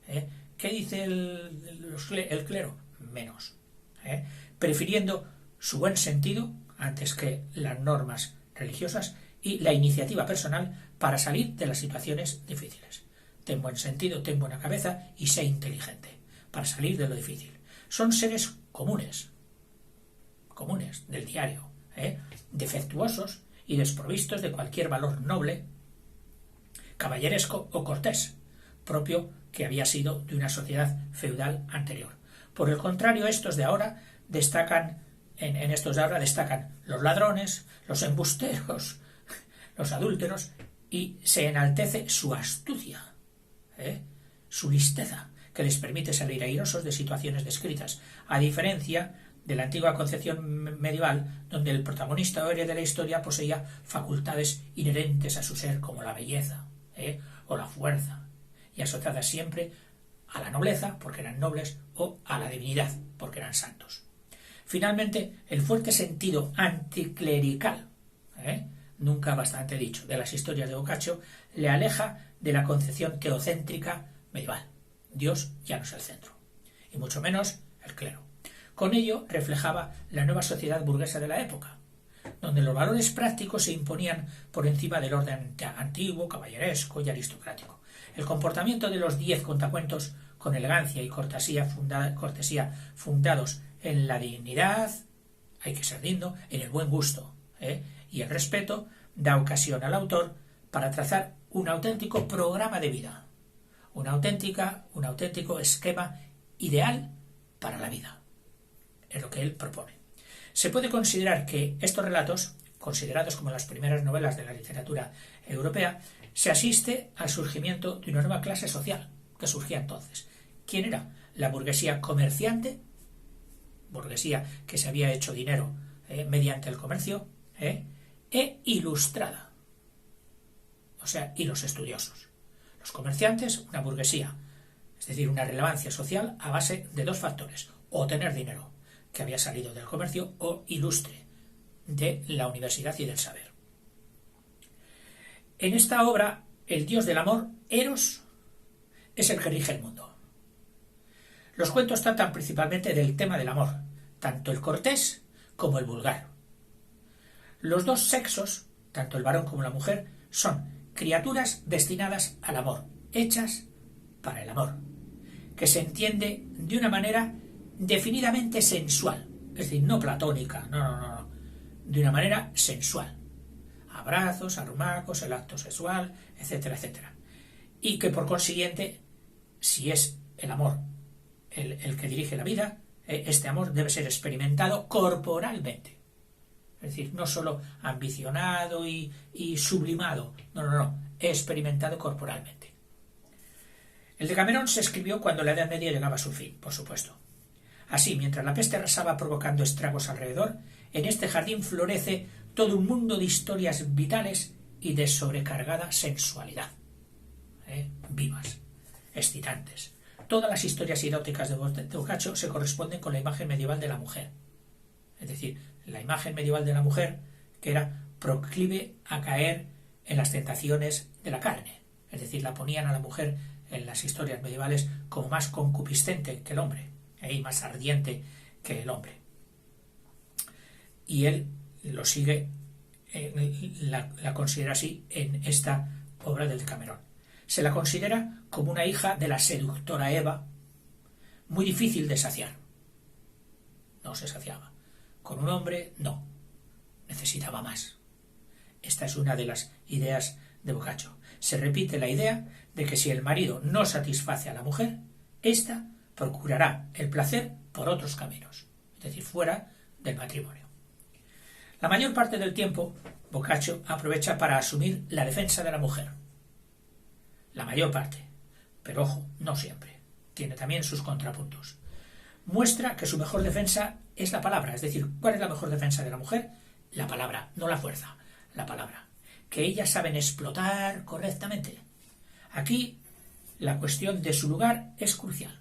¿Qué dice el clero? Menos. Prefiriendo su buen sentido antes que las normas religiosas y la iniciativa personal para salir de las situaciones difíciles. Ten buen sentido, ten buena cabeza y sé inteligente para salir de lo difícil. Son seres comunes del diario, defectuosos y desprovistos de cualquier valor noble, caballeresco o cortés, propio que había sido de una sociedad feudal anterior. Por el contrario, estos de ahora destacan los ladrones, los embusteros, los adúlteros, y se enaltece su astucia, su listeza, que les permite salir airosos de situaciones descritas, a diferencia de la antigua concepción medieval, donde el protagonista o héroe de la historia poseía facultades inherentes a su ser, como la belleza o la fuerza, y asociadas siempre a la nobleza, porque eran nobles, o a la divinidad, porque eran santos. Finalmente, el fuerte sentido anticlerical, nunca bastante dicho, de las historias de Boccaccio, le aleja de la concepción teocéntrica medieval. Dios ya no es el centro, y mucho menos el clero. Con ello reflejaba la nueva sociedad burguesa de la época, donde los valores prácticos se imponían por encima del orden antiguo, caballeresco y aristocrático. El comportamiento de los 10 contacuentos, con elegancia y cortesía fundados en la dignidad, hay que ser digno, en el buen gusto y el respeto, da ocasión al autor para trazar un auténtico programa de vida, un auténtico esquema ideal para la vida. Es lo que él propone. Se puede considerar que estos relatos, considerados como las primeras novelas de la literatura europea, se asiste al surgimiento de una nueva clase social que surgía entonces. ¿Quién era? La burguesía comerciante, burguesía que se había hecho dinero mediante el comercio, e ilustrada. o sea, y los estudiosos. Los comerciantes, una burguesía, es decir, una relevancia social a base de dos factores: o tener dinero, que había salido del comercio, o ilustre, de la universidad y del saber. En esta obra, el dios del amor, Eros, es el que rige el mundo. Los cuentos tratan principalmente del tema del amor, tanto el cortés como el vulgar. Los dos sexos, tanto el varón como la mujer, son criaturas destinadas al amor, hechas para el amor, que se entiende de una manera definidamente sensual, es decir, no platónica, no, de una manera sensual. Abrazos, arrumacos, el acto sexual, etcétera, etcétera. Y que por consiguiente, si es el amor el que dirige la vida, este amor debe ser experimentado corporalmente. Es decir, no solo ambicionado y sublimado, no, experimentado corporalmente. El Decamerón se escribió cuando la Edad Media llegaba a su fin, por supuesto. Así, mientras la peste arrasaba provocando estragos alrededor, en este jardín florece todo un mundo de historias vitales y de sobrecargada sensualidad. Vivas, excitantes. Todas las historias eróticas de Boccaccio se corresponden con la imagen medieval de la mujer. Es decir, la imagen medieval de la mujer que era proclive a caer en las tentaciones de la carne. Es decir, la ponían a la mujer en las historias medievales como más concupiscente que el hombre, y más ardiente que el hombre. Y él lo sigue, la considera así en esta obra del Decamerón. Se la considera como una hija de la seductora Eva, muy difícil de saciar. No se saciaba. Con un hombre, no. Necesitaba más. Esta es una de las ideas de Boccaccio. Se repite la idea de que si el marido no satisface a la mujer, ésta procurará el placer por otros caminos, es decir, fuera del matrimonio. La mayor parte del tiempo, Boccaccio aprovecha para asumir la defensa de la mujer. La mayor parte, pero ojo, no siempre. Tiene también sus contrapuntos. Muestra que su mejor defensa es la palabra, es decir, ¿cuál es la mejor defensa de la mujer? La palabra, no la fuerza, la palabra. Que ellas saben explotar correctamente. Aquí la cuestión de su lugar es crucial.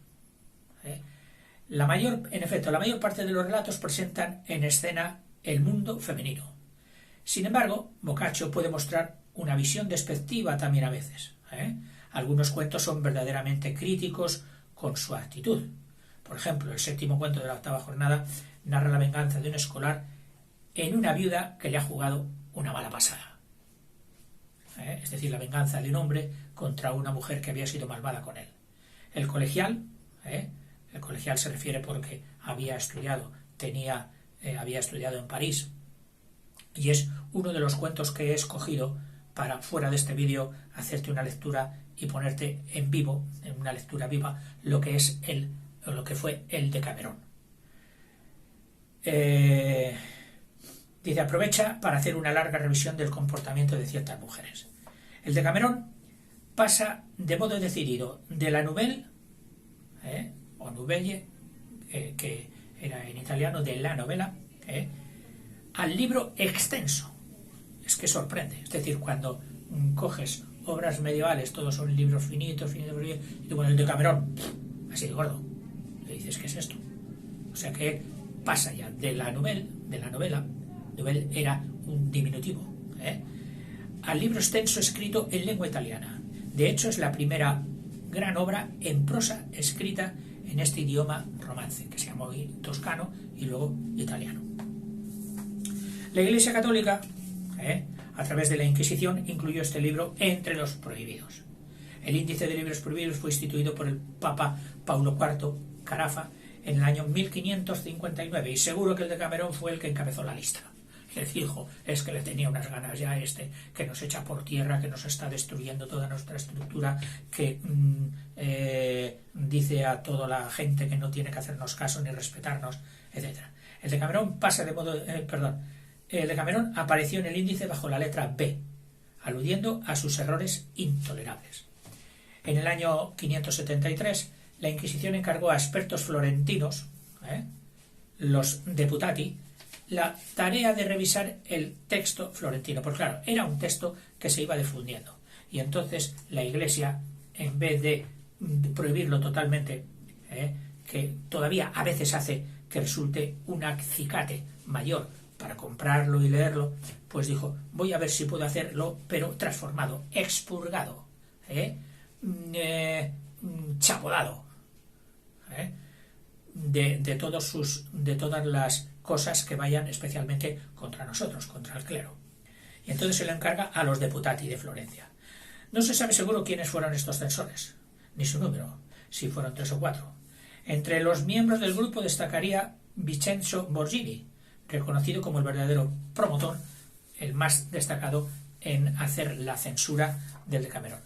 En efecto, la mayor parte de los relatos presentan en escena el mundo femenino. Sin embargo, Boccaccio puede mostrar una visión despectiva también a veces. Algunos cuentos son verdaderamente críticos con su actitud. Por ejemplo, el 7º cuento de la 8ª jornada narra la venganza de un escolar en una viuda que le ha jugado una mala pasada. Es decir, la venganza de un hombre contra una mujer que había sido malvada con él. El colegial se refiere porque había estudiado en París, y es uno de los cuentos que he escogido para, fuera de este vídeo, hacerte una lectura y ponerte en vivo, en una lectura viva, lo que fue el Decamerón. Dice, aprovecha para hacer una larga revisión del comportamiento de ciertas mujeres. El Decamerón pasa de modo decidido de la nouvelle, o nouvelle, que era en italiano, de la novela, al libro extenso. Es que sorprende. Es decir, cuando coges obras medievales, todos son libros finitos, y tú con el Decamerón, así de gordo, le dices, ¿qué es esto? O sea que pasa ya de la novela era un diminutivo, al libro extenso escrito en lengua italiana. De hecho, es la primera gran obra en prosa escrita en este idioma romance, que se llamó toscano y luego italiano. La Iglesia Católica, a través de la Inquisición, incluyó este libro entre los prohibidos. El índice de libros prohibidos fue instituido por el Papa Paulo IV Carafa en el año 1559, y seguro que el Decamerón fue el que encabezó la lista. Y él dijo, es que le tenía unas ganas ya que nos echa por tierra, que nos está destruyendo toda nuestra estructura, que dice a toda la gente que no tiene que hacernos caso ni respetarnos, etc. El Decamerón el Decamerón apareció en el índice bajo la letra B, aludiendo a sus errores intolerables. En el año 573, la Inquisición encargó a expertos florentinos, los deputati, la tarea de revisar el texto florentino, porque claro, era un texto que se iba difundiendo. y entonces la Iglesia, en vez de prohibirlo totalmente, que todavía a veces hace que resulte un acicate mayor para comprarlo y leerlo, pues dijo, voy a ver si puedo hacerlo, pero transformado, expurgado, chapolado, de todas las cosas que vayan especialmente contra nosotros, contra el clero. Y entonces se le encarga a los deputati de Florencia. No se sabe seguro quiénes fueron estos censores, ni su número, si fueron 3 o 4. Entre los miembros del grupo destacaría Vincenzo Borgini, reconocido como el verdadero promotor, el más destacado en hacer la censura del Decamerón.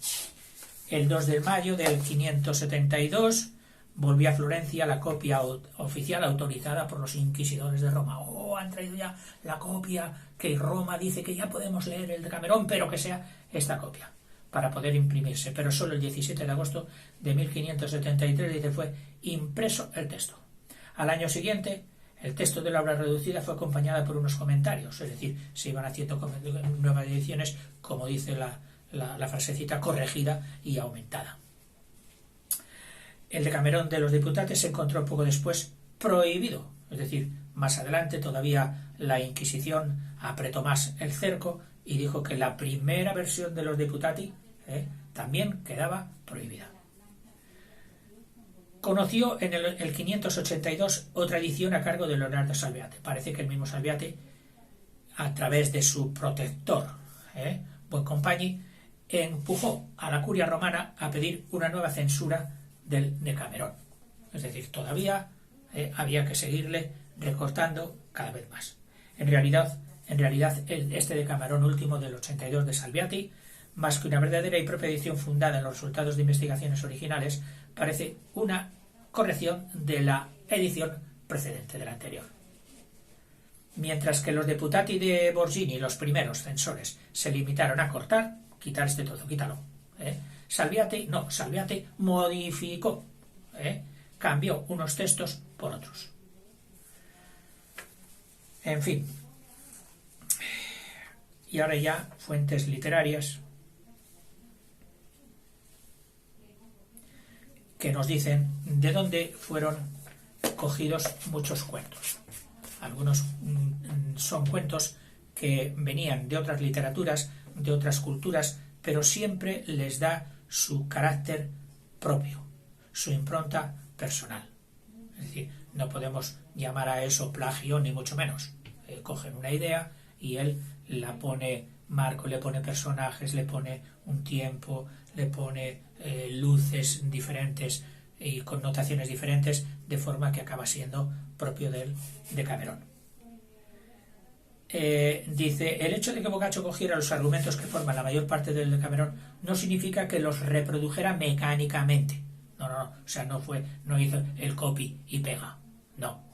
El 2 de mayo del 572 volvió a Florencia la copia oficial autorizada por los inquisidores de Roma. Han traído ya la copia que Roma dice que ya podemos leer el Decamerón, pero que sea esta copia, para poder imprimirse. Pero solo el 17 de agosto de 1573 dice fue impreso el texto. Al año siguiente, el texto de la obra reducida fue acompañada por unos comentarios, es decir, se iban haciendo nuevas ediciones, como dice la frasecita, corregida y aumentada. El Decamerón de los Diputates se encontró poco después prohibido, es decir, más adelante todavía la Inquisición apretó más el cerco y dijo que la primera versión de los Deputati también quedaba prohibida. Conoció en el 582 otra edición a cargo de Leonardo Salviati. Parece que el mismo Salviati, a través de su protector, Buoncompagni, empujó a la curia romana a pedir una nueva censura del Decamerón. Es decir, todavía había que seguirle recortando cada vez más. En realidad, este Decamerón último del 82 de Salviati, más que una verdadera y propia edición fundada en los resultados de investigaciones originales, parece una corrección de la edición precedente de la anterior. Mientras que los deputati de Borgini, los primeros censores, se limitaron a cortar, quitar este trozo, quítalo. Salviati modificó, cambió unos textos por otros. En fin. Y ahora ya fuentes literarias que nos dicen de dónde fueron cogidos muchos cuentos. Algunos son cuentos que venían de otras literaturas, de otras culturas, pero siempre les da su carácter propio, su impronta personal. Es decir, no podemos llamar a eso plagio ni mucho menos. Cogen una idea y él la pone marco, le pone personajes, le pone un tiempo, le pone luces diferentes y connotaciones diferentes, de forma que acaba siendo propio del Decamerón. Dice, el hecho de que Boccaccio cogiera los argumentos que forman la mayor parte del Decamerón no significa que los reprodujera mecánicamente. No, o sea, no hizo el copy y pega. No.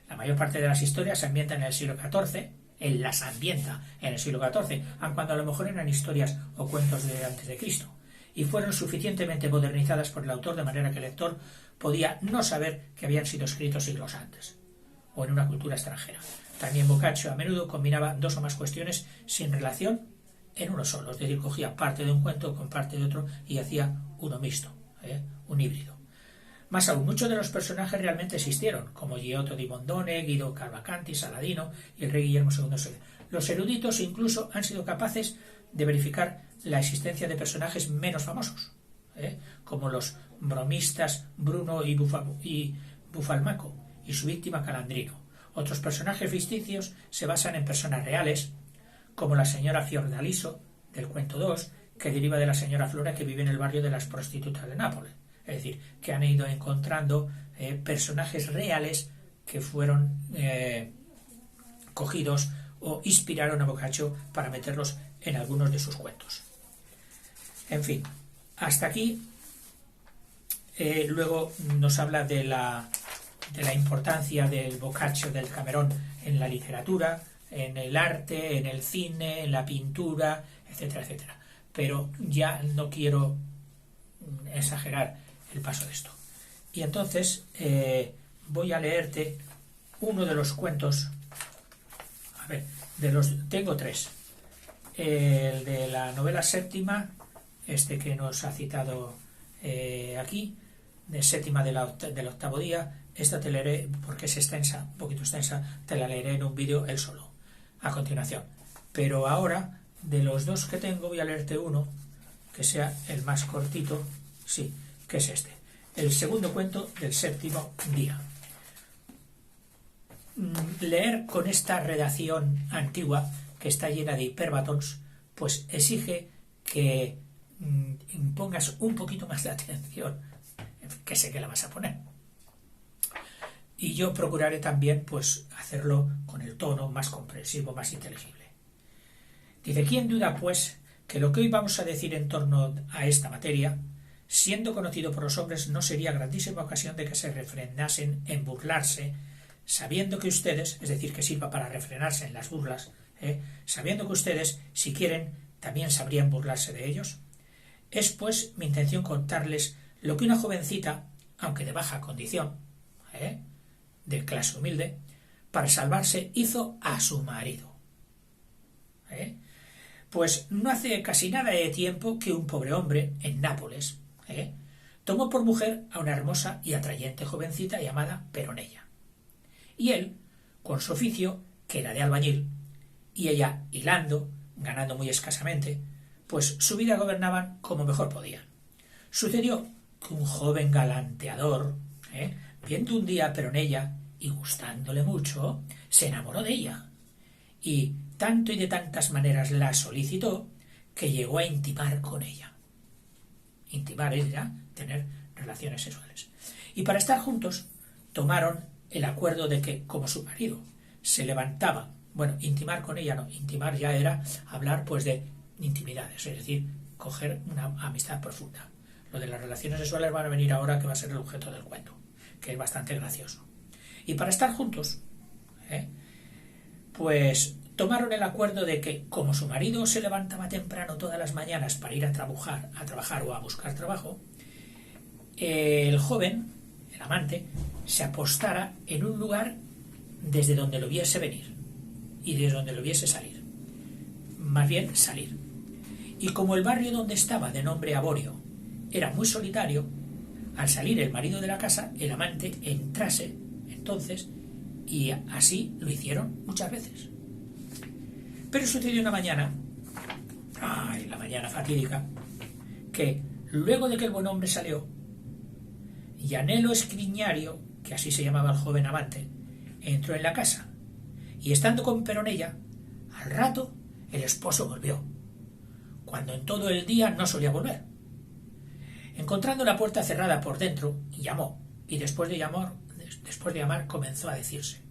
La mayor parte de las historias se ambientan en el siglo XIV, él las ambienta en el siglo XIV, aun cuando a lo mejor eran historias o cuentos de antes de Cristo, y fueron suficientemente modernizadas por el autor de manera que el lector podía no saber que habían sido escritos siglos antes, o en una cultura extranjera. También Boccaccio a menudo combinaba dos o más cuestiones sin relación en uno solo, es decir, cogía parte de un cuento con parte de otro y hacía uno mixto, un híbrido. Más aún, muchos de los personajes realmente existieron, como Giotto di Bondone, Guido Cavalcanti, Saladino y el rey Guillermo II. Los eruditos incluso han sido capaces de verificar la existencia de personajes menos famosos, como los bromistas Bruno y Buffalmacco y su víctima Calandrino. Otros personajes ficticios se basan en personas reales, como la señora Fiordaliso, del cuento 2, que deriva de la señora Flora que vive en el barrio de las prostitutas de Nápoles. Es decir, que han ido encontrando personajes reales que fueron cogidos o inspiraron a Boccaccio para meterlos en algunos de sus cuentos. En fin, hasta aquí. Luego nos habla de la importancia del Boccaccio, del Decamerón, en la literatura, en el arte, en el cine, en la pintura, etcétera, etcétera. Pero ya no quiero exagerar el paso de esto. Y entonces voy a leerte uno de los cuentos. A ver, tengo tres. El de la novela séptima, este que nos ha citado aquí, de séptima del octavo día, esta te leeré, porque es extensa, un poquito extensa, te la leeré en un vídeo él solo, a continuación. Pero ahora, de los dos que tengo, voy a leerte uno, que sea el más cortito, sí, que es este. El segundo cuento del séptimo día. Leer con esta redacción antigua, que está llena de hiperbatons, pues exige que pongas un poquito más de atención, que sé que la vas a poner. Y yo procuraré también pues hacerlo con el tono más comprensivo, más inteligible. Dice: ¿quién duda pues que lo que hoy vamos a decir en torno a esta materia, siendo conocido por los hombres, no sería grandísima ocasión de que se refrenasen en burlarse, sabiendo que ustedes, es decir, que sirva para refrenarse en las burlas, sabiendo que ustedes, si quieren, también sabrían burlarse de ellos? Es pues mi intención contarles lo que una jovencita, aunque de baja condición, de clase humilde, para salvarse hizo a su marido. Pues no hace casi nada de tiempo que un pobre hombre en Nápoles tomó por mujer a una hermosa y atrayente jovencita llamada Peronella. Y él, con su oficio, que era de albañil, y ella hilando, ganando muy escasamente, pues su vida gobernaban como mejor podían. Sucedió que un joven galanteador, viendo un día a Peronella y gustándole mucho, se enamoró de ella, y tanto y de tantas maneras la solicitó que llegó a intimar con ella. Intimar es ya tener relaciones sexuales. Y para estar juntos tomaron el acuerdo de que, como su marido se levantaba, bueno, intimar con ella no, intimar ya era hablar pues de intimidades, es decir, coger una amistad profunda. Lo de las relaciones sexuales van a venir ahora, que va a ser el objeto del cuento, que es bastante gracioso. Y para estar juntos, pues tomaron el acuerdo de que, como su marido se levantaba temprano todas las mañanas para ir a trabajar o a buscar trabajo, el joven, el amante, se apostara en un lugar desde donde lo viese venir y desde donde lo viese salir. Más bien salir. Y como el barrio donde estaba, de nombre Aborio, era muy solitario, al salir el marido de la casa, el amante entrase entonces, y así lo hicieron muchas veces. Pero sucedió una mañana, la mañana fatídica, que luego de que el buen hombre salió, Llanelo Escriñario, que así se llamaba el joven amante, entró en la casa, y estando con Peronella, al rato el esposo volvió, cuando en todo el día no solía volver. Encontrando la puerta cerrada por dentro, llamó, y después de llamar comenzó a decirse: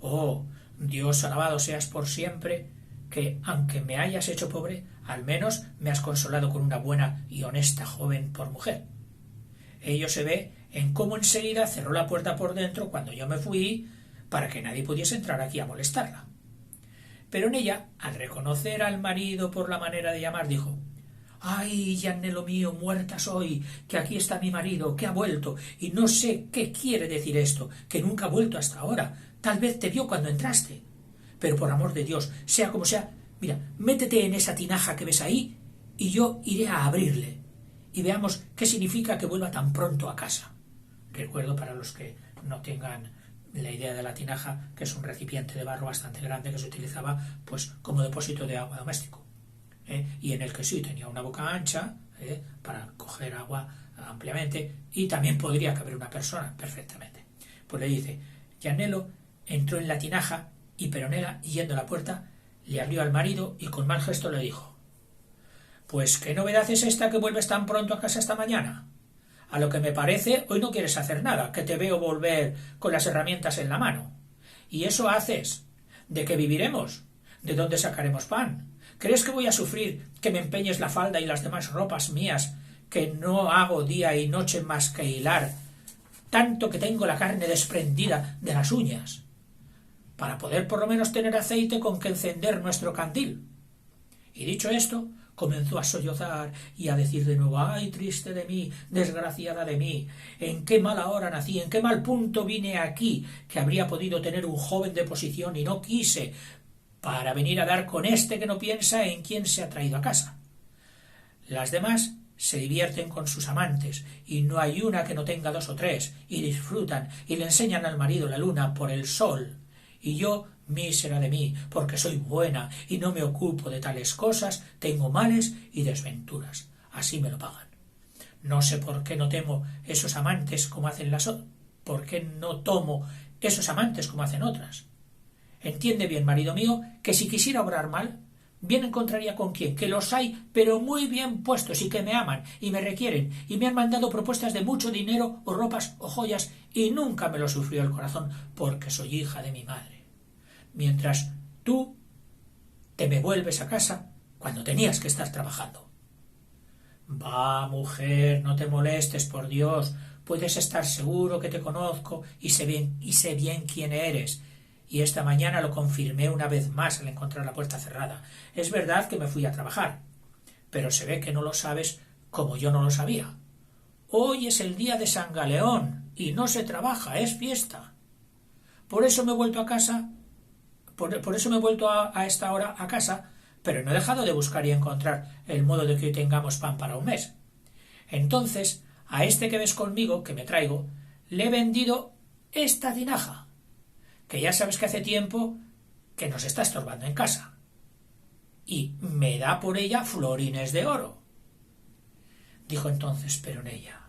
«Oh, Dios alabado seas por siempre, que, aunque me hayas hecho pobre, al menos me has consolado con una buena y honesta joven por mujer». Ello se ve en cómo enseguida cerró la puerta por dentro cuando yo me fui, para que nadie pudiese entrar aquí a molestarla. Pero en ella, al reconocer al marido por la manera de llamar, dijo: «Ay, Llanelo mío, muerta soy, que aquí está mi marido, que ha vuelto, y no sé qué quiere decir esto, que nunca ha vuelto hasta ahora, tal vez te vio cuando entraste. Pero por amor de Dios, sea como sea, mira, métete en esa tinaja que ves ahí, y yo iré a abrirle, y veamos qué significa que vuelva tan pronto a casa». Recuerdo, para los que no tengan la idea de la tinaja, que es un recipiente de barro bastante grande que se utilizaba pues como depósito de agua doméstico, y en el que sí tenía una boca ancha para coger agua ampliamente, y también podría caber una persona perfectamente. Pues le dice: Llanelo entró en la tinaja, y Peronella, yendo a la puerta, le abrió al marido y con mal gesto le dijo: «Pues qué novedad es esta que vuelves tan pronto a casa esta mañana. A lo que me parece, hoy no quieres hacer nada, que te veo volver con las herramientas en la mano. ¿Y eso haces? ¿De qué viviremos? ¿De dónde sacaremos pan? ¿Crees que voy a sufrir que me empeñes la falda y las demás ropas mías, que no hago día y noche más que hilar, tanto que tengo la carne desprendida de las uñas, para poder por lo menos tener aceite con que encender nuestro candil?» Y dicho esto, comenzó a sollozar y a decir de nuevo: «Ay, triste de mí, desgraciada de mí, en qué mala hora nací, en qué mal punto vine aquí, que habría podido tener un joven de posición y no quise, para venir a dar con este que no piensa en quién se ha traído a casa. Las demás se divierten con sus amantes, y no hay una que no tenga 2 o 3, y disfrutan, y le enseñan al marido la luna por el sol. Y yo, mísera de mí, porque soy buena, y no me ocupo de tales cosas, tengo males y desventuras. Así me lo pagan. No sé por qué no temo esos amantes como hacen las otras. ¿Por qué no tomo esos amantes como hacen otras? Entiende bien, marido mío, que si quisiera obrar mal, bien encontraría con quién, que los hay, pero muy bien puestos y que me aman y me requieren y me han mandado propuestas de mucho dinero o ropas o joyas y nunca me lo sufrió el corazón porque soy hija de mi madre. Mientras tú te me vuelves a casa cuando tenías que estar trabajando. Va, mujer, no te molestes, por Dios, puedes estar seguro que te conozco y sé bien quién eres. Y esta mañana lo confirmé una vez más al encontrar la puerta cerrada. Es verdad que me fui a trabajar, pero se ve que no lo sabes como yo no lo sabía. Hoy es el día de San Galeón y no se trabaja, es fiesta. Por eso me he vuelto a casa, por eso me he vuelto a esta hora a casa, pero no he dejado de buscar y encontrar el modo de que hoy tengamos pan para un mes. Entonces, a este que ves conmigo, que me traigo, le he vendido esta tinaja, que ya sabes que hace tiempo que nos está estorbando en casa. Y me da por ella florines de oro. Dijo entonces Peronella.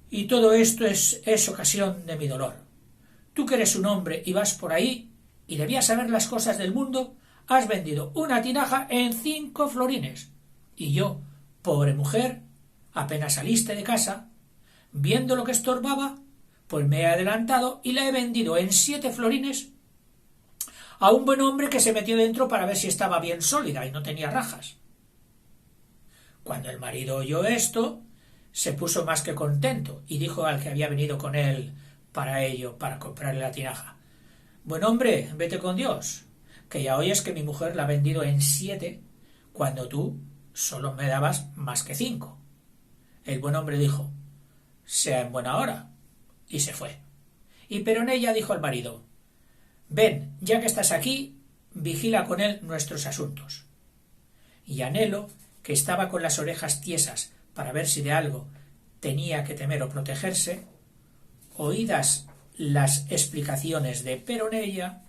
Y todo esto es ocasión de mi dolor. Tú que eres un hombre y vas por ahí y debías saber las cosas del mundo, has vendido una tinaja en 5 florines. Y yo, pobre mujer, apenas saliste de casa, viendo lo que estorbaba, pues me he adelantado y la he vendido en 7 florines a un buen hombre que se metió dentro para ver si estaba bien sólida y no tenía rajas. Cuando el marido oyó esto, se puso más que contento y dijo al que había venido con él para comprarle la tinaja: buen hombre, vete con Dios, que ya oyes que mi mujer la ha vendido en 7 cuando tú solo me dabas más que 5. El buen hombre dijo: sea en buena hora, y se fue. Y Peronella dijo al marido: ven, ya que estás aquí, vigila con él nuestros asuntos. Y Anhelo, que estaba con las orejas tiesas para ver si de algo tenía que temer o protegerse, oídas las explicaciones de Peronella,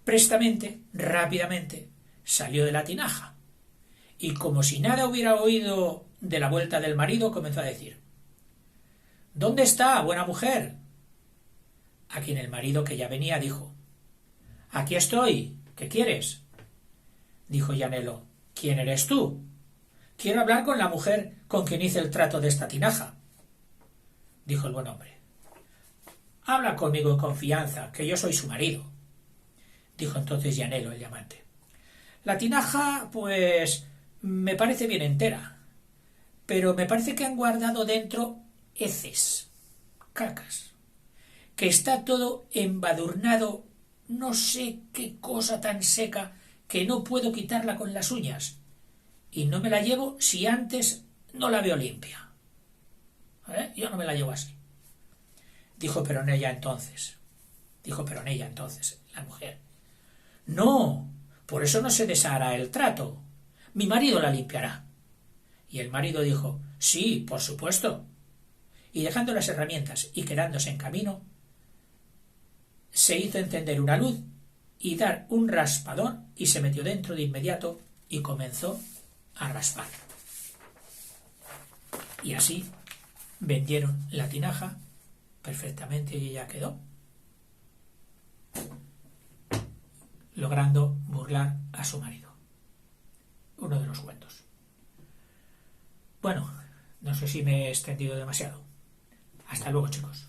prestamente, rápidamente, salió de la tinaja, y como si nada hubiera oído de la vuelta del marido, comenzó a decir: ¿dónde está, buena mujer? A quien el marido, que ya venía, dijo: aquí estoy, ¿qué quieres? Dijo Anhelo: ¿quién eres tú? Quiero hablar con la mujer con quien hice el trato de esta tinaja. Dijo el buen hombre: habla conmigo en confianza, que yo soy su marido. Dijo entonces Anhelo, el diamante: la tinaja, pues, me parece bien entera, pero me parece que han guardado dentro heces, cacas, que está todo embadurnado, no sé qué cosa tan seca que no puedo quitarla con las uñas, y no me la llevo si antes no la veo limpia. Yo no me la llevo así. Dijo Peronella entonces, la mujer: no, por eso no se deshará el trato, mi marido la limpiará. Y el marido dijo: sí, por supuesto. Y dejando las herramientas y quedándose en camino, se hizo encender una luz y dar un raspadón y se metió dentro de inmediato y comenzó a raspar. Y así vendieron la tinaja perfectamente y ella quedó, logrando burlar a su marido. Uno de los cuentos. Bueno, no sé si me he extendido demasiado. Hasta luego, chicos.